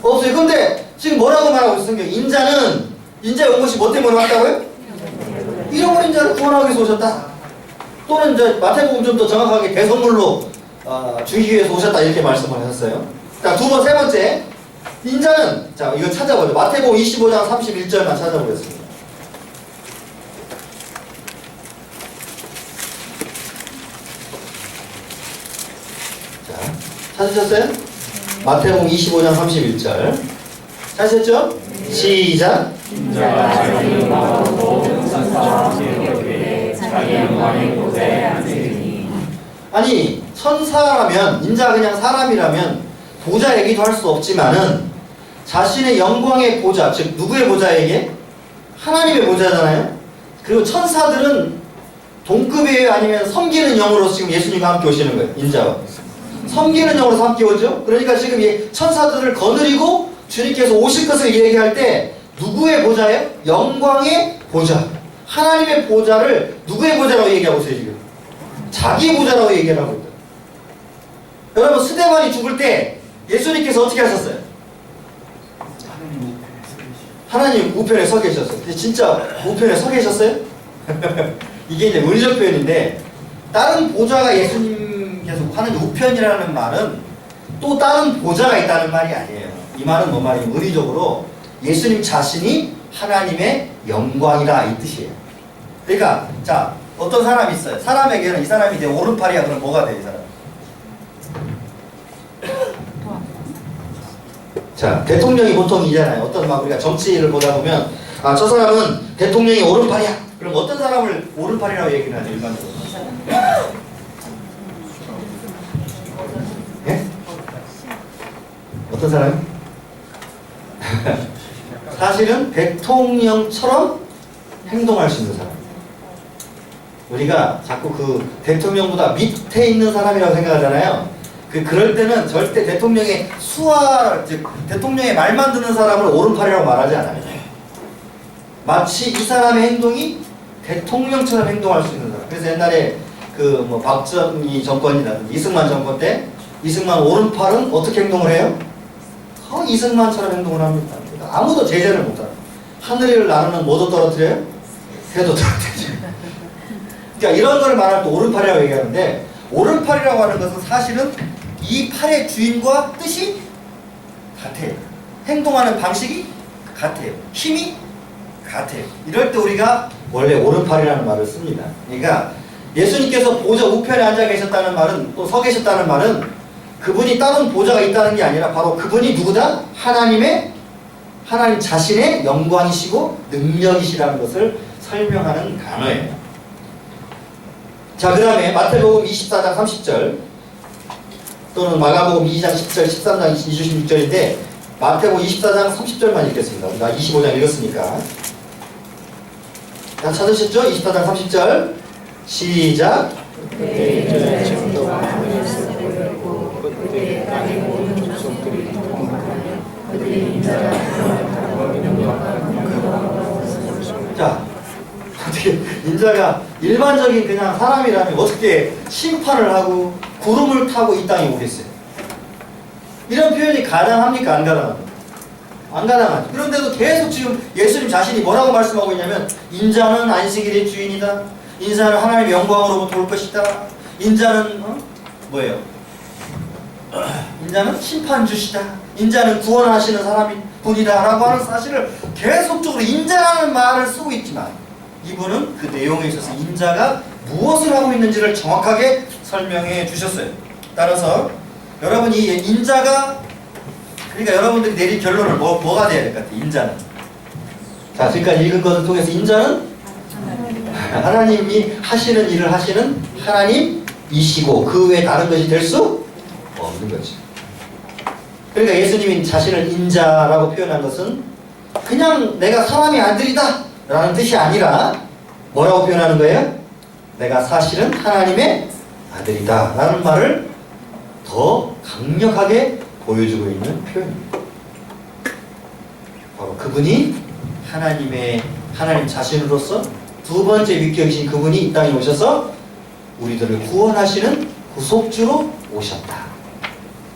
Speaker 1: 없어요. 근데 지금 뭐라고 말하고 있어요? 성경 인자에 온 것이 뭐 때문에 왔다고요? 잃어버린 자를 구원하기 위해서 오셨다. 또는 이제 마태복음 좀 더 정확하게 대선물로 주기 위해서 오셨다 이렇게 말씀을 하셨어요. 자, 세 번째 인자는 자 이거 찾아보죠. 마태복음 25장 31절만 찾아보겠습니다. 자, 찾으셨어요? 마태복음 25장 31절 찾으셨죠? 시작.
Speaker 3: 인자가 자기 영광으로 천사와 함께 자기 영광의 보좌에 앉으리니.
Speaker 1: 아니 천사라면 인자가 그냥 사람이라면 보좌 얘기도 할 수 없지만은 자신의 영광의 보좌 즉 누구의 보좌에게? 하나님의 보좌잖아요. 그리고 천사들은 동급이에요? 아니면 섬기는 영으로 지금 예수님과 함께 오시는 거예요? 인자와 섬기는 영으로 함께 오죠. 그러니까 지금 이 천사들을 거느리고 주님께서 오실 것을 얘기할 때 누구의 보좌예요? 영광의 보좌. 하나님의 보좌를 누구의 보좌라고 얘기하고 있어요 지금? 자기 보좌라고 얘기하고 있다. 여러분 스데반이 죽을 때 예수님께서 어떻게 하셨어요? 하나님 우편에 서 계셨어요. 근데 진짜 우편에 서 계셨어요? 이게 이제 은리적 표현인데 다른 보좌가 예수님께서 하는 우편이라는 말은 또 다른 보좌가 있다는 말이 아니에요. 이 말은 뭐 말이에요? 은리적으로 예수님 자신이 하나님의 영광이다 이 뜻이에요. 그러니까 자 어떤 사람이 있어요. 사람에게는 이 사람이 이제 오른팔이야. 그럼 뭐가 돼 이 사람? 자 대통령이 보통 이잖아요. 어떤 막 우리가 정치를 보다 보면 아 저 사람은 대통령이 오른팔이야. 그럼 어떤 사람을 오른팔이라고 얘기를 하죠 일반적으로? 예? 어떤 사람? 사실은 대통령처럼 행동할 수 있는 사람. 우리가 자꾸 그 대통령보다 밑에 있는 사람이라고 생각하잖아요. 그럴 때는 절대 대통령의 즉 대통령의 말만 듣는 사람을 오른팔이라고 말하지 않아요. 마치 이 사람의 행동이 대통령처럼 행동할 수 있는 사람. 그래서 옛날에 그 뭐 박정희 정권이라든지 이승만 정권 때 이승만 오른팔은 어떻게 행동을 해요? 이승만처럼 행동을 합니다. 그러니까 아무도 제재를 못하요. 하늘을 나르는 뭐도 떨어뜨려요? 해도 떨어뜨리죠. 그러니까 이런 걸 말할 때 오른팔이라고 얘기하는데 오른팔이라고 하는 것은 사실은 이 팔의 주인과 뜻이 같아요. 행동하는 방식이 같아요. 힘이 같아요. 이럴 때 우리가 원래 오른팔이라는 말을 씁니다. 그러니까 예수님께서 보좌 우편에 앉아 계셨다는 말은 또 서 계셨다는 말은 그분이 다른 보좌가 있다는 게 아니라 바로 그분이 누구다? 하나님 자신의 영광이시고 능력이시라는 것을 설명하는 단어예요. 자, 그 다음에 마태복음 24장 30절 또는 마가복음 2장 10절, 13장 26절인데 마태복음 24장 30절만 읽겠습니다. 우리가 25장 읽었으니까. 다 찾으셨죠? 24장 30절 시작. 자, 어떻게 인자가 일반적인 그냥 사람이라면 어떻게 심판을 하고 구름을 타고 이 땅에 오겠어요? 이런 표현이 가능합니까? 안 가능합니까? 안 가능하죠. 그런데도 계속 지금 예수님 자신이 뭐라고 말씀하고 있냐면 인자는 안식일의 주인이다. 인자는 하나님의 영광으로부터 올 것이다. 인자는 뭐예요? 인자는 심판주시다. 인자는 구원하시는 분이다 라고 하는 사실을 계속적으로 인자라는 말을 쓰고 있지만 이분은 그 내용에 있어서 인자가 무엇을 하고 있는지를 정확하게 설명해 주셨어요. 따라서 여러분이 인자가, 그러니까 여러분들이 내릴 결론은 뭐가 돼야 될 것 같아요? 인자는. 자, 지금까지 읽은 것을 통해서 인자는 하나님이 하시는 일을 하시는 하나님이시고 그 외에 다른 것이 될 수 없는 거죠. 그러니까 예수님이 자신을 인자라고 표현한 것은 그냥 내가 사람의 아들이다 라는 뜻이 아니라 뭐라고 표현하는 거예요? 내가 사실은 하나님의 아들이다 라는 말을 더 강력하게 보여주고 있는 표현입니다. 바로 그분이 하나님 자신으로서 두 번째 위격이신 그분이 이 땅에 오셔서 우리들을 구원하시는 구속주로 오셨다.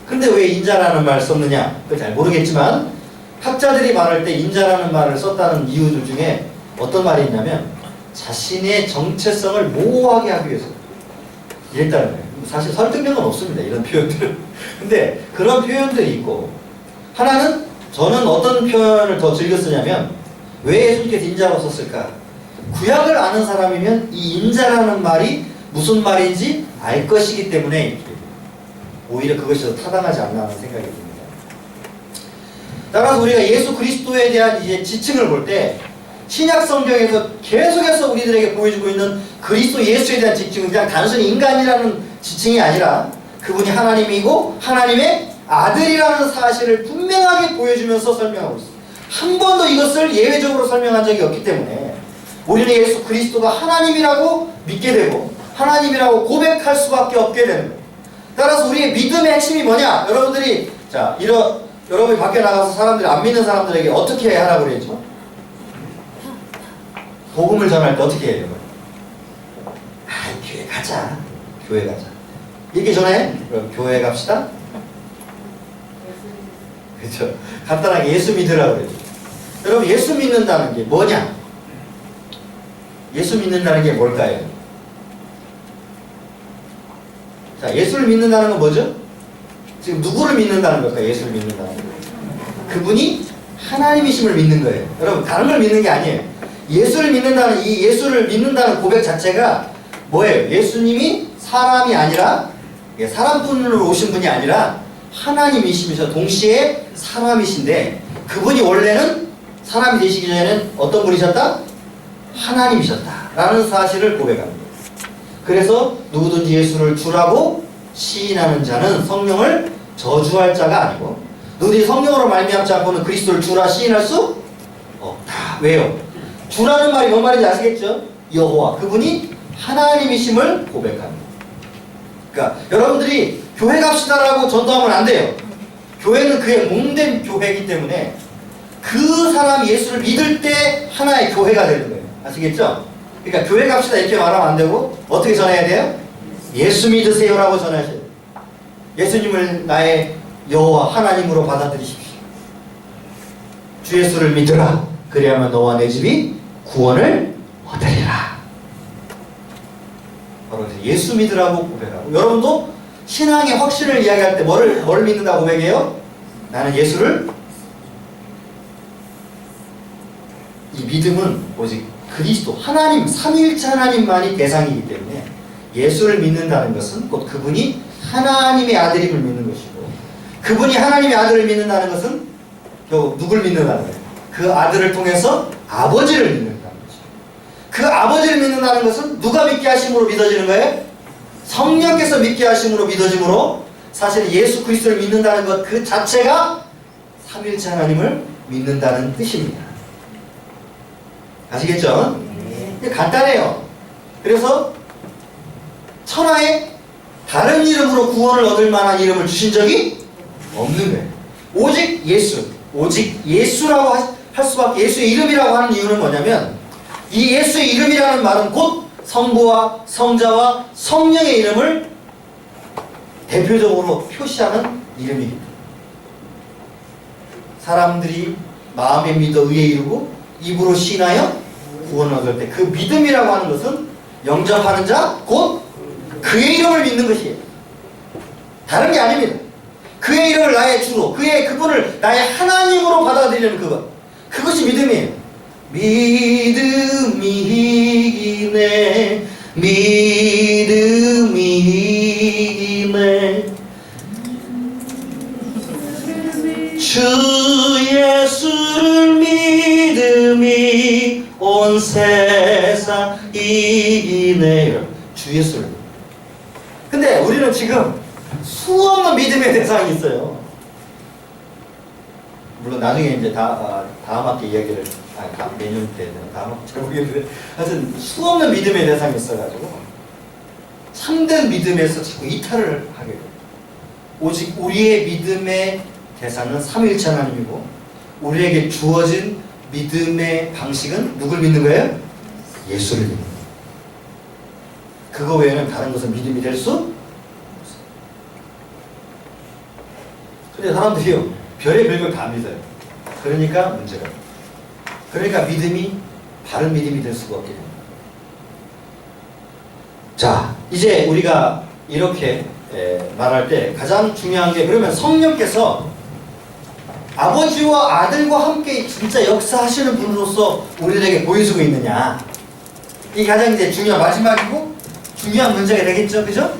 Speaker 1: 근데 왜 인자라는 말을 썼느냐? 그걸 잘 모르겠지만 학자들이 말할 때 인자라는 말을 썼다는 이유들 중에 어떤 말이 있냐면 자신의 정체성을 모호하게 하기 위해서 이랬다는 거예요. 사실 설득력은 없습니다. 이런 표현들은. 근데 그런 표현들이 있고, 하나는 저는 어떤 표현을 더 즐겨 쓰냐면 왜 예수님께서 인자라고 썼을까? 구약을 아는 사람이면 이 인자라는 말이 무슨 말인지 알 것이기 때문에 오히려 그것이 더 타당하지 않나 하는 생각이 듭니다. 따라서 우리가 예수 그리스도에 대한 이제 지칭을 볼 때 신약 성경에서 계속해서 우리들에게 보여주고 있는 그리스도 예수에 대한 지칭은 그냥 단순히 인간이라는 지칭이 아니라 그분이 하나님이고 하나님의 아들이라는 사실을 분명하게 보여주면서 설명하고 있습니다. 한 번도 이것을 예외적으로 설명한 적이 없기 때문에 우리는 예수 그리스도가 하나님이라고 믿게 되고 하나님이라고 고백할 수밖에 없게 되는 거예요. 따라서 우리의 믿음의 핵심이 뭐냐? 여러분들이 여러분이 밖에 나가서 사람들이 안 믿는 사람들에게 어떻게 해야 하라고 그랬죠? 복음을 전할 때 어떻게 해야 돼요? 교회 가자. 교회 가자. 얘기 전에 그럼 교회 갑시다. 그렇죠. 간단하게 예수 믿으라고 그랬죠. 여러분 예수 믿는다는 게 뭐냐? 예수 믿는다는 게 뭘까요? 자, 예수를 믿는다는 건 뭐죠? 지금 누구를 믿는다는 걸까요? 예수를 믿는다는 거. 그분이 하나님이심을 믿는 거예요. 여러분 다른 걸 믿는 게 아니에요. 예수를 믿는다는 이 예수를 믿는다는 고백 자체가 뭐예요? 예수님이 사람이 아니라 사람분으로 오신 분이 아니라 하나님이시면서 동시에 사람이신데 그분이 원래는 사람이 되시기 전에는 어떤 분이셨다? 하나님이셨다 라는 사실을 고백합니다. 그래서 누구든지 예수를 주라고 시인하는 자는 성령을 저주할 자가 아니고 누구든지 성령으로 말미암지 않고는 그리스도를 주라 시인할 수 없다. 왜요? 주라는 말이 뭔 말인지 아시겠죠? 여호와 그분이 하나님이심을 고백합니다. 그러니까 여러분들이 교회 갑시다라고 전도하면 안 돼요. 교회는 그의 몸된 교회이기 때문에 그 사람이 예수를 믿을 때 하나의 교회가 되는 거예요. 아시겠죠? 그러니까 교회 갑시다 이렇게 말하면 안 되고 어떻게 전해야 돼요? 예수 믿으세요라고 전하셔야 돼요. 예수님을 나의 여호와 하나님으로 받아들이십시오. 주 예수를 믿으라. 그래야만 너와 내 집이 구원을 얻으리라. 바로 예수 믿으라고 고백하고 여러분도 신앙의 확신을 이야기할 때 뭐를 믿는다고 고백해요? 나는 예수를 이 믿음은 오직 그리스도 하나님 삼위일체 하나님만이 대상이기 때문에 예수를 믿는다는 것은 곧 그분이 하나님의 아들임을 믿는 것이고 그분이 하나님의 아들을 믿는다는 것은 결국 누굴 믿는다는 거예요? 그 아들을 통해서 아버지를 믿는다는 거죠. 그 아버지를 믿는다는 것은 누가 믿게 하심으로 믿어지는 거예요? 성령께서 믿게 하심으로 믿어짐으로 사실 예수 그리스도를 믿는다는 것 그 자체가 삼위일체 하나님을 믿는다는 뜻입니다. 아시겠죠? 간단해요. 그래서 천하에 다른 이름으로 구원을 얻을 만한 이름을 주신 적이 없는 거예요. 오직 예수, 오직 예수라고 할 수밖에, 예수의 이름이라고 하는 이유는 뭐냐면 이 예수의 이름이라는 말은 곧 성부와 성자와 성령의 이름을 대표적으로 표시하는 이름이기 때문에 사람들이 마음에 믿어 의에 이르고 입으로 시인하여 구원을 얻을 때 그 믿음이라고 하는 것은 영접하는 자 곧 그의 이름을 믿는 것이에요. 다른 게 아닙니다. 그의 이름을 나의 주로 그분을 나의 하나님으로 받아들이는 그것이 믿음이에요. 믿음이 이기네 믿음이 이기네 주 예수를 믿음이 온 세상 이기네요. 주 예수를. 근데 우리는 지금 수없는 믿음의 대상이 있어요. 물론 나중에 이제 다음 학기 이야기를 내년 때 다음 학기 잘 모르겠는데 하여튼 수없는 믿음의 대상이 있어가지고 참된 믿음에서 자꾸 이탈을 하게 돼요. 오직 우리의 믿음의 대상은 삼위일체 하나님이고 우리에게 주어진 믿음의 방식은 누굴 믿는 거예요? 예수를 믿는 거예요. 그거 외에는 다른 것은 믿음이 될 수 없어요. 근데 사람들이요 별의 별걸 다 믿어요. 그러니까 문제가 있어요. 그러니까 믿음이 바른 믿음이 될 수가 없게 됩니다. 자, 이제 우리가 이렇게 말할 때 가장 중요한 게 그러면 성령께서 아버지와 아들과 함께 진짜 역사하시는 분으로서 우리에게 보여주고 있느냐, 이 가장 이제 중요한 마지막이고 중요한 문제가 되겠죠, 그죠?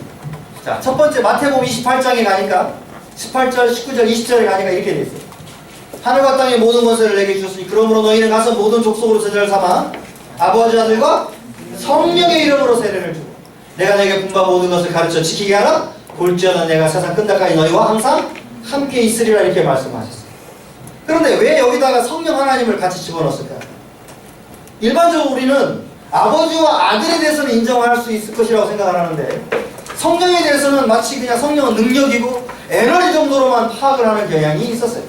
Speaker 1: 자, 첫 번째 마태복음 28장에 가니까 18절, 19절, 20절에 가니까 이렇게 돼 있어요. 하늘과 땅의 모든 것을 내게 주셨으니 그러므로 너희는 가서 모든 족속으로 제자를 삼아 아버지 아들과 성령의 이름으로 세례를 주고 내가 너에게 분바 모든 것을 가르쳐 지키게 하라. 볼지어다 내가 세상 끝날까지 너희와 항상 함께 있으리라 이렇게 말씀하셨어요. 그런데 왜 여기다가 성령 하나님을 같이 집어넣었을까요? 일반적으로 우리는 아버지와 아들에 대해서는 인정할 수 있을 것이라고 생각을 하는데 성령에 대해서는 마치 그냥 성령은 능력이고 에너지 정도로만 파악을 하는 경향이 있었어요.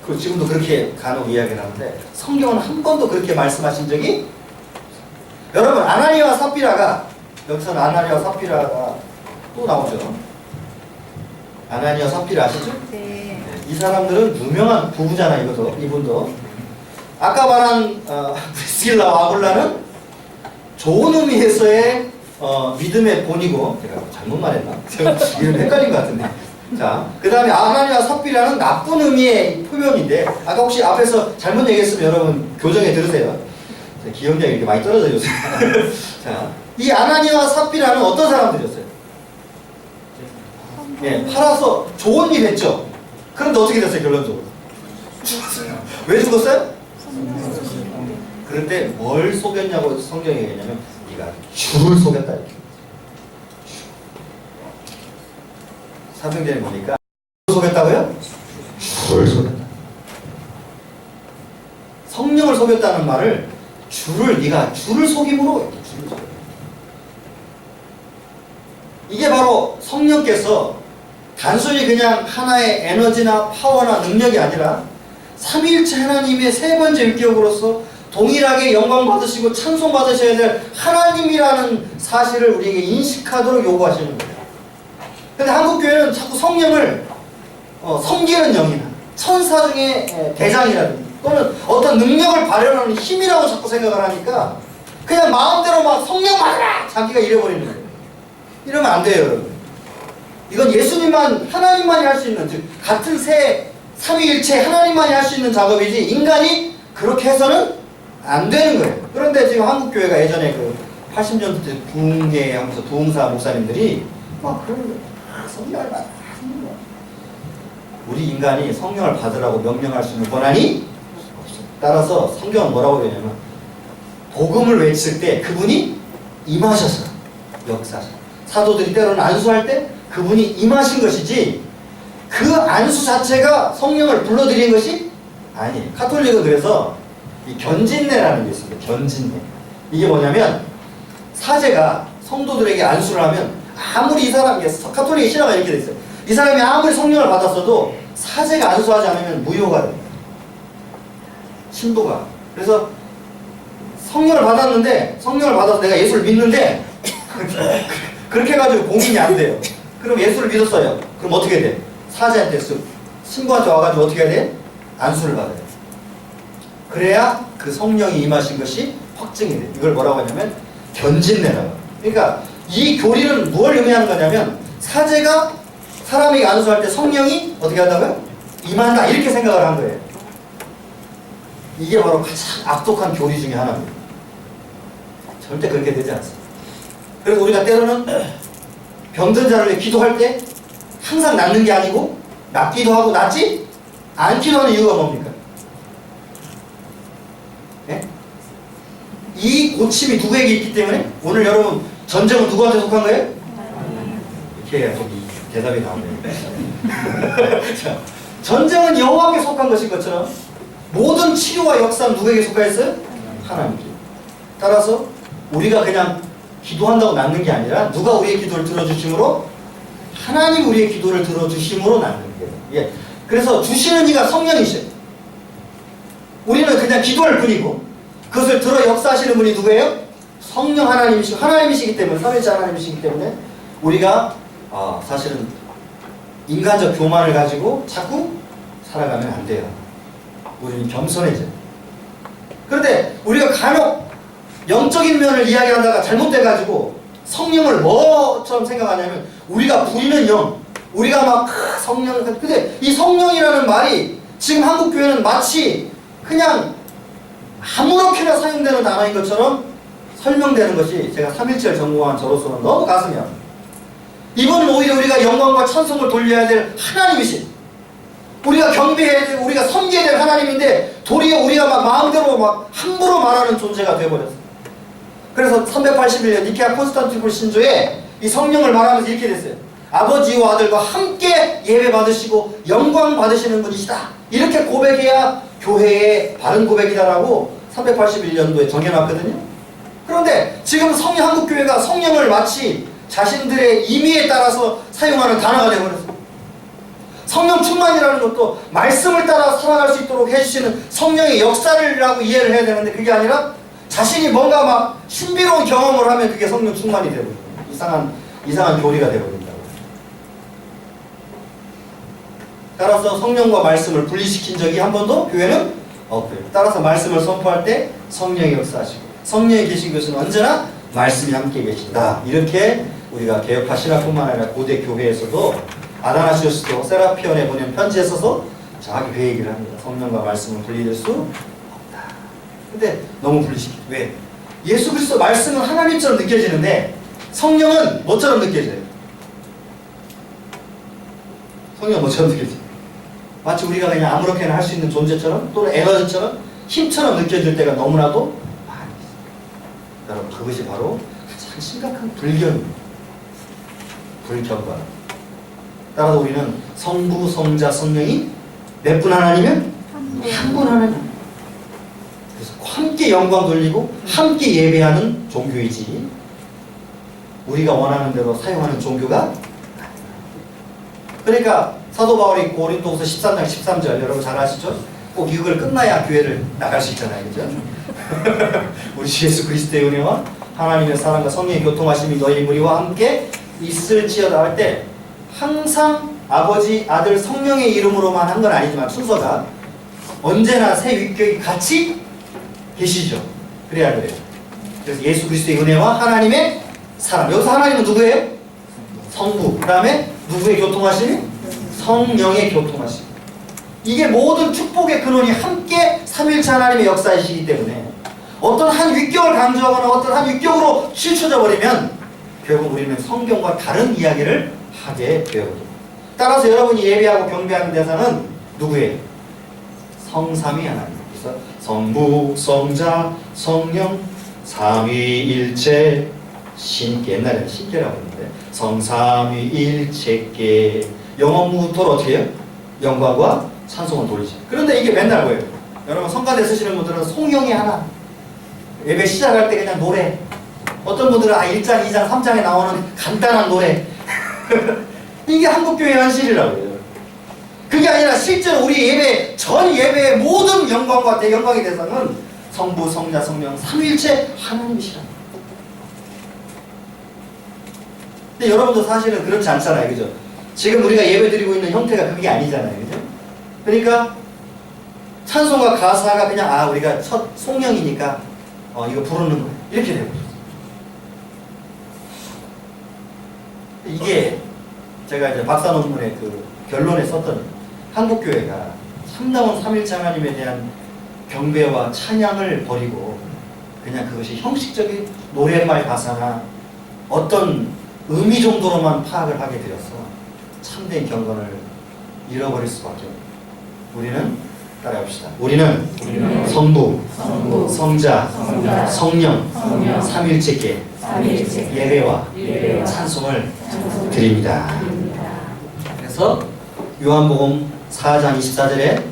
Speaker 1: 그 지금도 그렇게 간혹 이야기를 하는데 성경은 한 번도 그렇게 말씀하신 적이 여러분 아나니아와 삽비라가 여기서는 아나니아와 삽비라가 또 나오죠. 아나니아 삽비라 아시죠?
Speaker 2: 네.
Speaker 1: 이 사람들은 유명한 부부잖아. 이분도 아까 말한 브리스길라와 아굴라는 좋은 의미에서의 믿음의 본이고 제가 잘못 말했나? 제가 이름 헷갈린 것 같은데. 자, 그 다음에 아나니아와 삽비라는 나쁜 의미의 표현인데 아까 혹시 앞에서 잘못 얘기했으면 여러분 교정해 들으세요. 기억력이 이렇게 많이 떨어져요. 자, 이 아나니아와 삽비라는 어떤 사람들이었어요? 예, 팔아서 좋은 일 했죠. 그런데 어떻게 됐어요, 결론적으로? 죽었어요. 왜 죽었어요? 그런데 뭘 속였냐고 성경이 얘기하냐면 네가 주를 속였다 이렇게. 사도행전에 보니까 주를 속였다고요? 주를 속였다. 성령을 속였다는 말을 네가 주를 속임으로 주를 속였다. 이게 바로 성령께서 단순히 그냥 하나의 에너지나 파워나 능력이 아니라 삼위일체 하나님의 세 번째 인격으로서 동일하게 영광 받으시고 찬송 받으셔야 될 하나님이라는 사실을 우리에게 인식하도록 요구하시는 거예요. 근데 한국교회는 자꾸 성령을 섬기는 영이나 천사 중에 대장이라든지 또는 어떤 능력을 발현하는 힘이라고 자꾸 생각을 하니까 그냥 마음대로 막 성령 받으라! 자기가 이래버리는 거예요. 이러면 안 돼요, 여러분. 이건 예수님만, 하나님만이 할 수 있는, 즉 같은 삼위일체 하나님만이 할 수 있는 작업이지 인간이 그렇게 해서는 안 되는 거예요. 그런데 지금 한국교회가 예전에 그 80년대 부흥회하면서 부흥사 목사님들이 막 그러는 거예요. 성령을 받아. 우리 인간이 성령을 받으라고 명령할 수 있는 권한이 없어요. 따라서 성경은 뭐라고 되냐면 복음을 외칠 때 그분이 임하셔서 역사하셔. 사도들이 때로는 안수할 때 그분이 임하신 것이지 그 안수 자체가 성령을 불러들이는 것이 아니에요. 카톨릭은 그래서 이 견진례라는 게 있습니다. 견진례. 이게 뭐냐면 사제가 성도들에게 안수를 하면 아무리 이 사람이 카톨릭의 신화가 이렇게 돼 있어요. 이 사람이 아무리 성령을 받았어도 사제가 안수하지 않으면 무효가 돼요. 신부가. 그래서 성령을 받아서 내가 예수를 믿는데 그렇게 해가지고 공인이 안 돼요. 그럼 예수를 믿었어요. 그럼 어떻게 돼? 사제한테 신부한테 와가지고 어떻게 해야 돼? 안수를 받아요. 그래야 그 성령이 임하신 것이 확증이 돼. 이걸 뭐라고 하냐면 견진례라고. 그러니까 이 교리는 무엇을 의미하는 거냐면 사제가 사람에게 안수할 때 성령이 어떻게 한다고요? 임한다 이렇게 생각을 한 거예요. 이게 바로 가장 악독한 교리 중에 하나입니다. 절대 그렇게 되지 않습니다. 그래서 우리가 때로는 병든 자를 위해 기도할 때 항상 낫는 게 아니고 낫기도 하고 낫지 않기도 하는 이유가 뭡니까? 예? 이 고침이 누구에게 있기 때문에 오늘 여러분 전쟁은 누구한테 속한 거예요? 이렇게 해야 좀 대답이 나오네요. 자, 전쟁은 여호와께 속한 것인 것처럼 모든 치료와 역사는 누구에게 속하였어요? 하나님께. 따라서 우리가 그냥 기도한다고 낫는 게 아니라 누가 우리의 기도를 들어주심으로 하나님 우리의 기도를 들어주심으로 낫는 거예요. 예. 그래서 주시는 이가 성령이셔요. 우리는 그냥 기도할 뿐이고 그것을 들어 역사하시는 분이 누구예요? 성령 하나님이시기 때문에 삼위일체 하나님이시기 때문에 우리가 사실은 인간적 교만을 가지고 자꾸 살아가면 안 돼요. 우리는 겸손해져요. 그런데 우리가 간혹 영적인 면을 이야기하다가 잘못돼가지고 성령을 뭐처럼 생각하냐면 우리가 부리는 영, 우리가 막 성령, 근데 이 성령이라는 말이 지금 한국교회는 마치 그냥 아무렇게나 사용되는 단어인 것처럼 설명되는 것이 제가 3.1절 전공한 저로서는 너무 가슴이 아파요. 이분은 오히려 우리가 영광과 찬송을 돌려야 될 하나님이신, 우리가 경배해야 되고 우리가 섬겨야 될 하나님인데 도리어 우리가 막 마음대로 막 함부로 말하는 존재가 되어버렸어요. 그래서 381년 니케아 콘스탄티노플 신조에 이 성령을 말하면서 이렇게 됐어요. 아버지와 아들과 함께 예배 받으시고 영광 받으시는 분이시다. 이렇게 고백해야 교회의 바른 고백이다라고 381년도에 정해놨거든요. 그런데 지금 한국교회가 성령을 마치 자신들의 임의에 따라서 사용하는 단어가 되어버렸어요. 성령 충만이라는 것도 말씀을 따라 살아갈 수 있도록 해주시는 성령의 역사라고 이해를 해야 되는데 그게 아니라 자신이 뭔가 막 신비로운 경험을 하면 그게 성령 충만이 되어버려요. 이상한 교리가 되어버린다고. 따라서 성령과 말씀을 분리시킨 적이 한 번도 교회는 없고요. 따라서 말씀을 선포할 때 성령이 역사하시고 성령이 계신 것은 언제나 말씀이 함께 계신다. 이렇게 우리가 개혁파 신학뿐만 아니라 고대 교회에서도 아다나시오스도 세라피온에 보낸 편지에 써서 정확히 그 얘기를 합니다. 성령과 말씀을 분리될 수 없다. 근데 너무 분리시키. 왜? 예수 그리스도 말씀은 하나님처럼 느껴지는데 성령은 뭐처럼 느껴져요? 성령은 뭐처럼 느껴져요? 마치 우리가 그냥 아무렇게나 할 수 있는 존재처럼 또는 에너지처럼 힘처럼 느껴질 때가 너무나도 많이 있어요. 여러분 그것이 바로 가장 심각한 불견입니다. 불경과. 따라서 우리는 성부, 성자, 성령이 몇 분 하나님은? 한 분 하나님. 그래서 함께 영광 돌리고 함께 예배하는 종교이지 우리가 원하는 대로 사용하는 종교가 아니라. 그러니까 사도 바울이 고린도후서 13장 13절 여러분 잘 아시죠? 꼭 이걸 끝나야 교회를 나갈 수 있잖아요. 그죠? 우리 주 예수 그리스도의 은혜와 하나님의 사랑과 성령의 교통하심이 너희 무리와 함께 있을지어다 할 때 항상 아버지, 아들, 성령의 이름으로만 한 건 아니지만 순서가 언제나 새 윗격이 같이 계시죠. 그래야 그래요. 그래서 예수 그리스도의 은혜와 하나님의 사랑. 여기서 하나님은 누구예요? 성부. 그 다음에 누구의 교통하심이? 성령의 교통하심. 이게 모든 축복의 근원이 함께 삼위일체 하나님의 역사이시기 때문에 어떤 한 윗격을 강조하거나 어떤 한 윗격으로 치우쳐져 버리면 결국 우리는 성경과 다른 이야기를 하게 되어버립니다. 따라서 여러분이 예배하고 경배하는 대상은 누구예요? 성삼위 하나님. 그래서 성부, 성자, 성령, 삼위일체 신께, 옛날에는 신께라고 했는데 성삼위일체께 영원무토로 어떻게 해요? 영광과 찬송을 돌리죠. 그런데 이게 맨날 뭐예요? 여러분 성가대 쓰시는 분들은 송영이 하나, 예배 시작할 때 그냥 노래, 어떤 분들은 1장, 2장, 3장에 나오는 간단한 노래 이게 한국교회의 현실이라고 해요. 그게 아니라 실제로 우리 예배, 전 예배의 모든 영광과 대영광의 대상은 성부, 성자, 성령, 삼위일체 하나님이시라. 근데 여러분도 사실은 그렇지 않잖아요. 그죠? 지금 우리가 예배 드리고 있는 형태가 그게 아니잖아요. 그죠? 그러니까 찬송과 가사가 그냥 우리가 첫 송영이니까 이거 부르는 거예요. 이렇게 되고 이게 제가 이제 박사 논문의 그 결론에 썼던 한국교회가 참다운 삼일체 하나님에 대한 경배와 찬양을 버리고 그냥 그것이 형식적인 노랫말 가사나 어떤 의미 정도로만 파악을 하게 되어서 참된 경건을 잃어버릴 수밖에 없어요. 우리는 따라합시다. 우리는 성부, 성자, 성령, 삼일체께 예배와 찬송을 드립니다. 그래서 요한복음 4장 24절에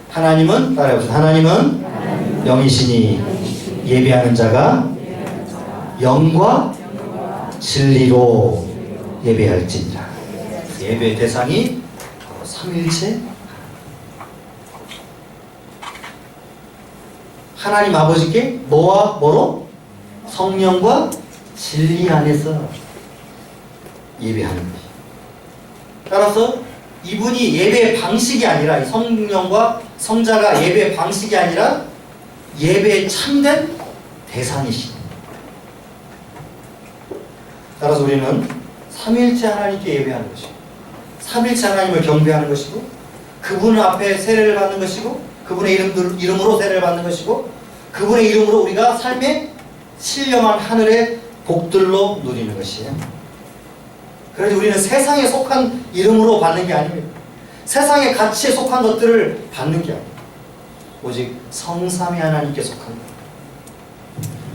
Speaker 1: 하나님은 따라해보세요. 하나님은 영이시니 예배하는 자가 영과 진리로 예배할지니라. 예배 대상이 바로 삼일체 하나님 아버지께 뭐와 뭐로? 성령과 진리 안에서 예배하는 것이. 따라서 이분이 예배 방식이 아니라 이 성령과 성자가 예배 방식이 아니라 예배에 참된 대상이시. 따라서 우리는 삼일체 하나님께 예배하는 것이고 삼일체 하나님을 경배하는 것이고 그분 앞에 세례를 받는 것이고 그분의 이름으로 세례를 받는 것이고 그분의 이름으로 우리가 삶의 신령한 하늘의 복들로 누리는 것이에요. 그래서 우리는 세상에 속한 이름으로 받는 게 아닙니다. 세상의 가치에 속한 것들을 받는 게 아닙니다. 오직 성삼위 하나님께 속한 것.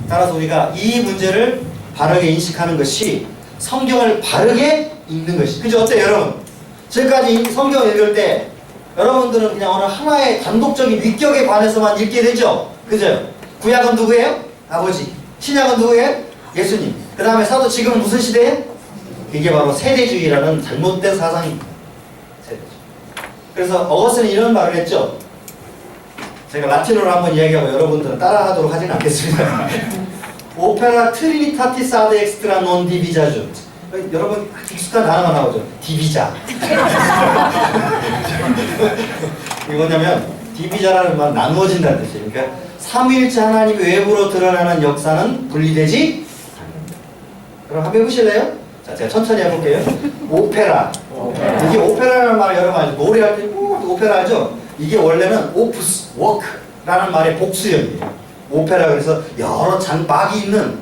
Speaker 1: 따라서 우리가 이 문제를 바르게 인식하는 것이 성경을 바르게 읽는 것이. 그죠? 어때요, 여러분? 지금까지 성경을 읽을 때 여러분들은 그냥 어느 하나의 단독적인 위격에 관해서만 읽게 되죠? 그죠? 구약은 누구예요? 아버지. 신약은 누구예요? 예수님. 그 다음에 사도 지금은 무슨 시대예요? 이게 바로 세대주의라는 잘못된 사상입니다. 세대주의. 그래서 어거스는 이런 말을 했죠. 제가 라틴어로 한번 이야기하고 여러분들은 따라하도록 하지는 않겠습니다. 오페라 트리니타티스 아드 엑스트라 논 디비자 준. 여러분 익숙한 단어가 나오죠. 디비자. 이게 뭐냐면 디비자라는 말은 나누어진다는 뜻이에요. 그러니까 삼위일체 하나님이 외부로 드러나는 역사는 분리되지 않는다. 그럼 한번 해보실래요? 자, 제가 천천히 해볼게요. 오페라. 이게 오페라라는 말을 여러분 알죠? 노래할 때 오페라 하죠? 이게 원래는 오프스, 워크라는 말의 복수형이에요. 오페라 그래서 여러 장막이 있는,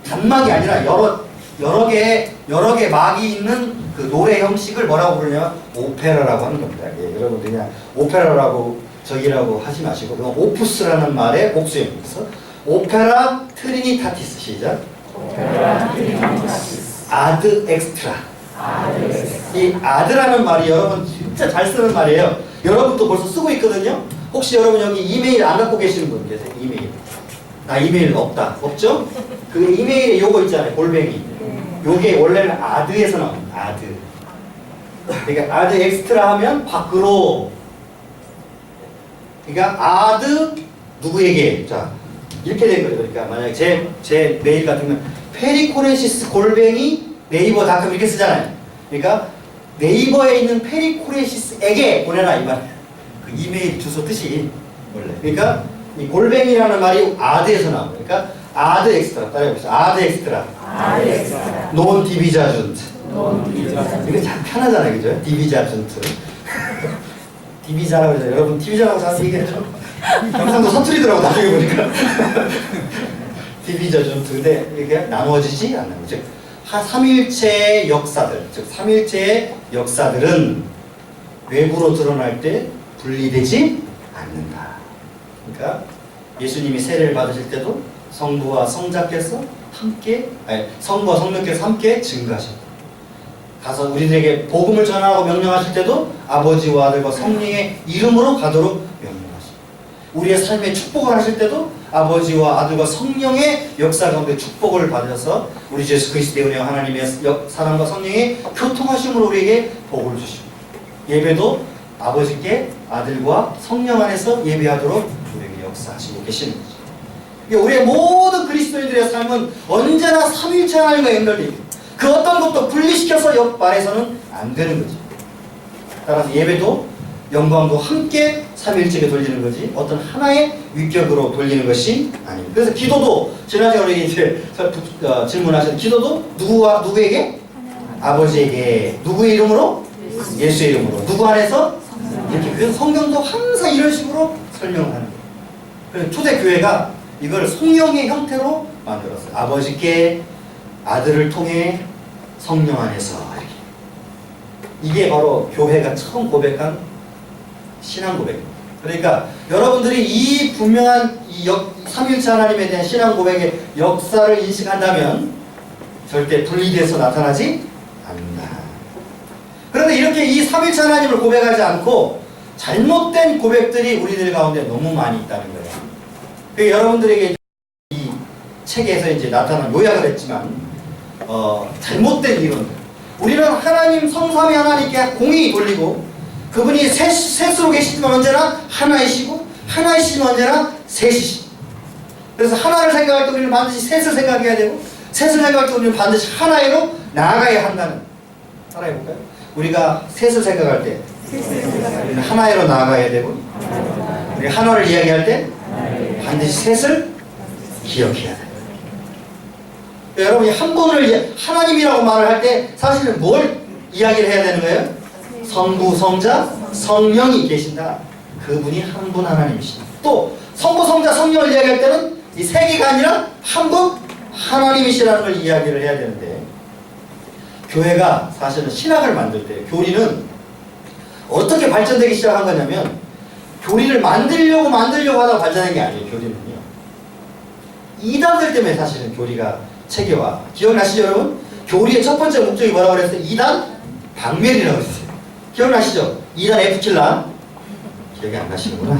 Speaker 1: 단막이 아니라 여러 개의 막이 있는 그 노래 형식을 뭐라고 부르냐면 오페라라고 하는 겁니다. 예, 여러분 그냥 오페라라고 저기라고 하지 마시고 그건 오프스라는 말의 복수형이어서 오페라 트리니타티스. 시작. 오페라 트리니타티스. 아드 엑스트라. 이 아드라는 말이 여러분 진짜 잘 쓰는 말이에요. 여러분도 벌써 쓰고 있거든요. 혹시 여러분 여기 이메일 안 갖고 계시는 분 계세요? 이메일. 나 이메일 없다. 없죠? 그 이메일에 요거 있잖아요. 골뱅이. 요게 원래는 아드에서 나옵니다. 아드. 그러니까 아드 엑스트라 하면 밖으로. 그러니까 아드 누구에게. 자, 이렇게 된 거죠. 그러니까 만약에 제 메일 같으면 페리코레시스 골뱅이 네이버닷컴 이렇게 쓰잖아요. 그러니까 네이버에 있는 페리코레시스에게 보내라 이 말. 그 이메일 주소 뜻이 원래. 그러니까 이 골뱅이라는 말이 아드에서 나온 거예요. 그러니까 아드 엑스트라. 따라해보세요. 아드 엑스트라. 논 디비자준트. 이거 참 편하잖아요, 그죠? 디비자준트. 디비자라고 해서 여러분 디비자라고 자주 얘기했죠? 경상도 서투리더라고 나중에 보니까. 디비자준트. 근데 이게 나누어지지 않는 거죠. 삼일체의 역사들, 즉 삼일체의 역사들은 외부로 드러날 때 분리되지 않는다. 그러니까 예수님이 세례를 받으실 때도 성부와 성자께서 함께, 성부와 성령께서 함께 증거하셨다. 가서 우리들에게 복음을 전하라고 명령하실 때도 아버지와 아들과 성령의 이름으로 가도록 명령하십니다. 우리의 삶에 축복을 하실 때도 아버지와 아들과 성령의 역사 가운데 축복을 받아서 우리 예수 그리스도의 은혜와 하나님의 사랑과 성령의 교통하심으로 우리에게 복을 주시고 예배도 아버지께 아들과 성령 안에서 예배하도록 우리에게 역사하시고 계시는 거죠. 우리의 모든 그리스도인들의 삶은 언제나 삼일체 하나님과 연결되어 있고 그 어떤 것도 분리시켜서 옆 말해서는 안 되는 거죠. 따라서 예배도 영광도 함께 삼일체에 돌리는 거지 어떤 하나의 위격으로 돌리는 것이 아닙니다. 그래서 기도도 지난주에 우리 이제 질문하신 기도도 누구에게? 아버지에게. 누구의 이름으로? 예수의 이름으로. 누구 안에서? 이렇게. 그래서 성경도 항상 이런 식으로 설명을 하는 거예요. 그래서 초대교회가 이걸 성령의 형태로 만들었어요. 아버지께 아들을 통해 성령 안에서 이렇게. 이게 바로 교회가 처음 고백한 신앙 고백입니다. 그러니까 여러분들이 이 분명한 삼위일체 하나님에 대한 신앙 고백의 역사를 인식한다면 절대 분리돼서 나타나지 않는다. 그런데 이렇게 이 삼위일체 하나님을 고백하지 않고 잘못된 고백들이 우리들 가운데 너무 많이 있다는 거예요. 그 여러분들에게 이 책에서 이제 나타난 요약을 했지만 잘못된 이론들. 우리는 하나님 성삼위 하나님께 공이 돌리고 그분이 셋으로 계시지만 언제나 하나이시고 하나이시지만 언제나 셋이시. 그래서 하나를 생각할 때 우리는 반드시 셋을 생각해야 되고 셋을 생각할 때 우리는 반드시 하나로 나아가야 한다는. 따라해볼까요? 우리가 셋을 생각할 때 우리는 하나로 나아가야 되고 우리 하나를 이야기할 때 반드시 셋을 기억해야 돼요. 여러분이 한 분을 하나님이라고 말을 할 때 사실은 뭘 이야기를 해야 되는 거예요? 성부, 성자, 성령이 계신다. 그분이 한 분 하나님이시다. 또 성부, 성자, 성령을 이야기할 때는 이 세 개가 아니라 한 분 하나님이시라는 걸 이야기를 해야 되는데 교회가 사실은 신학을 만들 때 교리는 어떻게 발전되기 시작한 거냐면 교리를 만들려고 하다가 발전한 게 아니에요. 교리는요. 이단들 때문에 사실은 교리가 체계화. 기억나시죠 여러분? 교리의 첫 번째 목적이 뭐라고 그랬어요? 이단 박멸이라고 했어요. 기억나시죠? 이단 F킬라. 기억이 안 나시는구나.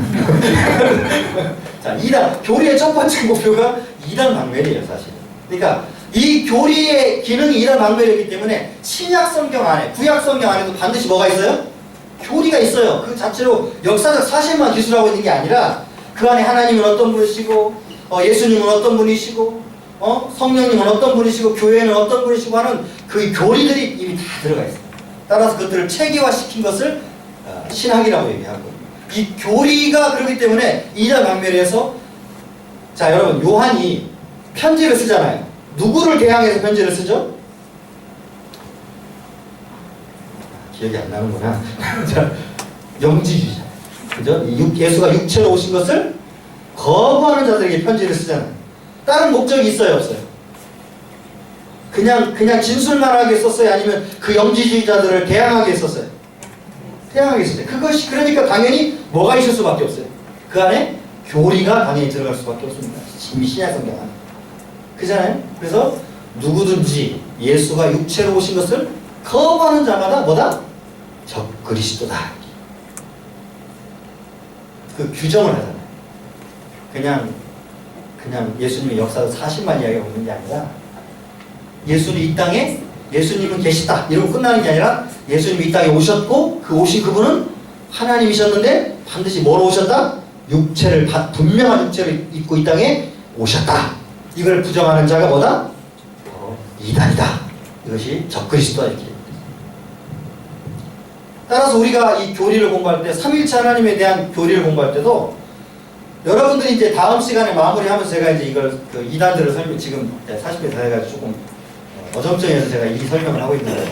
Speaker 1: 자, 교리의 첫 번째 목표가 이단 박멸이에요 사실. 그러니까 이 교리의 기능이 이단 박멸이기 때문에 신약 성경 안에, 구약 성경 안에도 반드시 뭐가 있어요? 교리가 있어요. 그 자체로 역사적 사실만 기술하고 있는 게 아니라 그 안에 하나님은 어떤 분이시고 예수님은 어떤 분이시고 성령님은 어떤 분이시고 교회는 어떤 분이시고 하는 그 교리들이 이미 다 들어가 있어요. 따라서 그것들을 체계화시킨 것을 신학이라고 얘기하고 이 교리가 그렇기 때문에 이단 박멸에서 자 여러분 요한이 편지를 쓰잖아요. 누구를 대항해서 편지를 쓰죠? 기억이 안 나는구나. 자, 영지주의자. 그죠? 예수가 육체로 오신 것을 거부하는 자들에게 편지를 쓰잖아요. 다른 목적이 있어요, 없어요? 그냥 진술만 하게 썼어요? 아니면 그 영지주의자들을 대항하게 썼어요? 대항하게 썼어요. 그것이 그러니까 당연히 뭐가 있을 수밖에 없어요. 그 안에 교리가 당연히 들어갈 수밖에 없습니다. 이미 신약 성경 안에. 그잖아요? 그래서 누구든지 예수가 육체로 오신 것을 거부하는 자마다 뭐다? 적그리스도다. 그 규정을 하잖아요. 그냥 예수님의 역사도 사실만 이야기하고 있는 게 아니라 예수는 이 땅에 예수님은 계시다 이러고 끝나는 게 아니라 예수님이 이 땅에 오셨고 그 오신 그분은 하나님이셨는데 반드시 뭐로 오셨다? 분명한 육체를 입고 이 땅에 오셨다. 이걸 부정하는 자가 뭐다? 이단이다. 이것이 적그리스도다 이렇게. 따라서 우리가 이 교리를 공부할 때 삼위일체 하나님에 대한 교리를 공부할 때도 여러분들이 이제 다음 시간에 마무리하면서 제가 이제 이걸 그 이단들을 지금 40회 다 해가지고 조금 어정쩡해서 제가 이 설명을 하고 있는데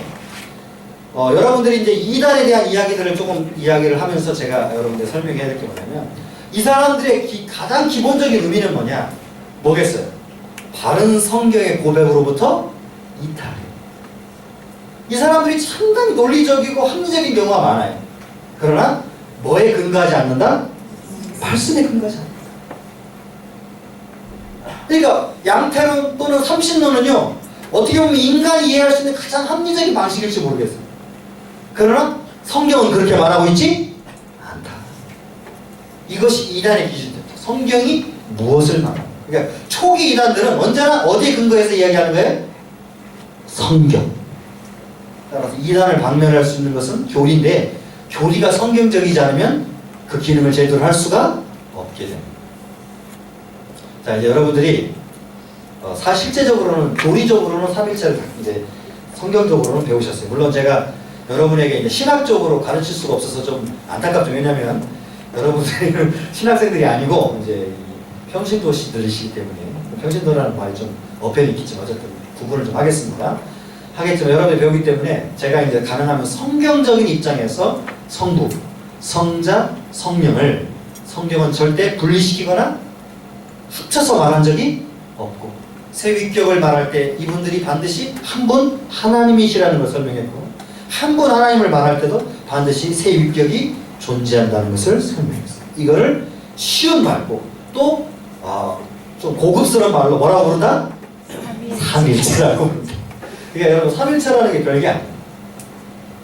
Speaker 1: 여러분들이 이제 이단에 대한 이야기들을 조금 이야기를 하면서 제가 여러분들 설명해야 될 게 뭐냐면 이 사람들의 가장 기본적인 의미는 뭐겠어요? 바른 성경의 고백으로부터 이탈. 이 사람들이 상당히 논리적이고 합리적인 경우가 많아요. 그러나 뭐에 근거하지 않는다? 말씀에 근거하지 않는다. 그러니까 양태론 또는 삼신론은요 어떻게 보면 인간이 이해할 수 있는 가장 합리적인 방식일지 모르겠어요. 그러나 성경은 그렇게 말하고 있지 않다. 이것이 이단의 기준입니다. 성경이 무엇을 말하는 거예요. 그러니까 초기 이단들은 언제나 어디에 근거해서 이야기하는 거예요? 성경. 따라서 이단을 박멸할 수 있는 것은 교리인데 교리가 성경적이지 않으면 그 기능을 제대로 할 수가 없게 됩니다. 자 이제 여러분들이 실제적으로는 교리적으로는 삼일체를 이제 성경적으로는 배우셨어요. 물론 제가 여러분에게 이제 신학적으로 가르칠 수가 없어서 좀 안타깝죠. 왜냐하면 여러분들은 신학생들이 아니고 이제 평신도시들이시기 때문에 평신도라는 말이 좀 어폐는 있겠지만 어쨌든 구분을 좀 하겠습니다. 여러분이 배우기 때문에 제가 이제 가능하면 성경적인 입장에서 성부, 성자, 성령을 성경은 절대 분리시키거나 합쳐서 말한 적이 없고 새 위격을 말할 때 이분들이 반드시 한 분 하나님이시라는 걸 설명했고 한 분 하나님을 말할 때도 반드시 세 위격이 존재한다는 것을 설명했어요. 이거를 쉬운 말고 또 좀 고급스러운 말로 뭐라고 부른다? 삼일체라고 부른다. 그러니까 여러분 삼일체라는 게 별게 아니에요.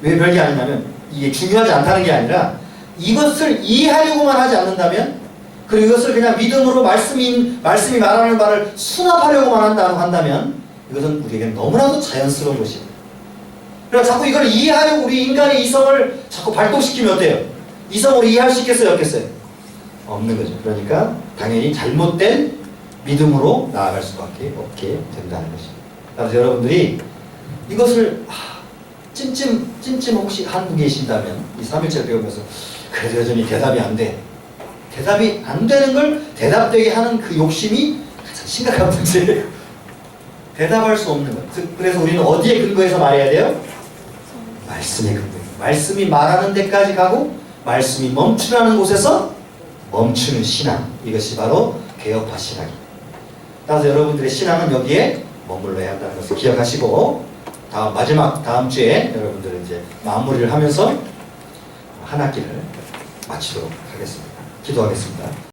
Speaker 1: 왜 별게 아니냐면 이게 중요하지 않다는 게 아니라 이것을 이해하려고만 하지 않는다면 그리고 이것을 그냥 믿음으로 말씀이 말하는 말을 수납하려고만 한다면 이것은 우리에게는 너무나도 자연스러운 것입니다. 그러니까 자꾸 이걸 이해하려고 우리 인간의 이성을 자꾸 발동시키면 어때요? 이성으로 이해할 수 있겠어요? 없겠어요? 없는 거죠. 그러니까 당연히 잘못된 믿음으로 나아갈 수밖에 없게 된다는 것입니다. 그래서 여러분들이 이것을 찜찜 혹시 하고 계신다면 이 삼일체를 배우면서 그래도 여전히 대답이 안 돼. 대답이 안 되는 걸 대답되게 하는 그 욕심이 가장 심각한 문제예요. 대답할 수 없는 것. 그래서 우리는 어디에 근거해서 말해야 돼요? 말씀에 근거해요. 말씀이 말하는 데까지 가고 말씀이 멈추라는 곳에서 멈추는 신앙. 이것이 바로 개혁파 신앙입니다. 따라서 여러분들의 신앙은 여기에 머물러야 한다는 것을 기억하시고 다음 주에 여러분들 이제 마무리를 하면서 한 학기를 마치도록 하겠습니다. 기도하겠습니다.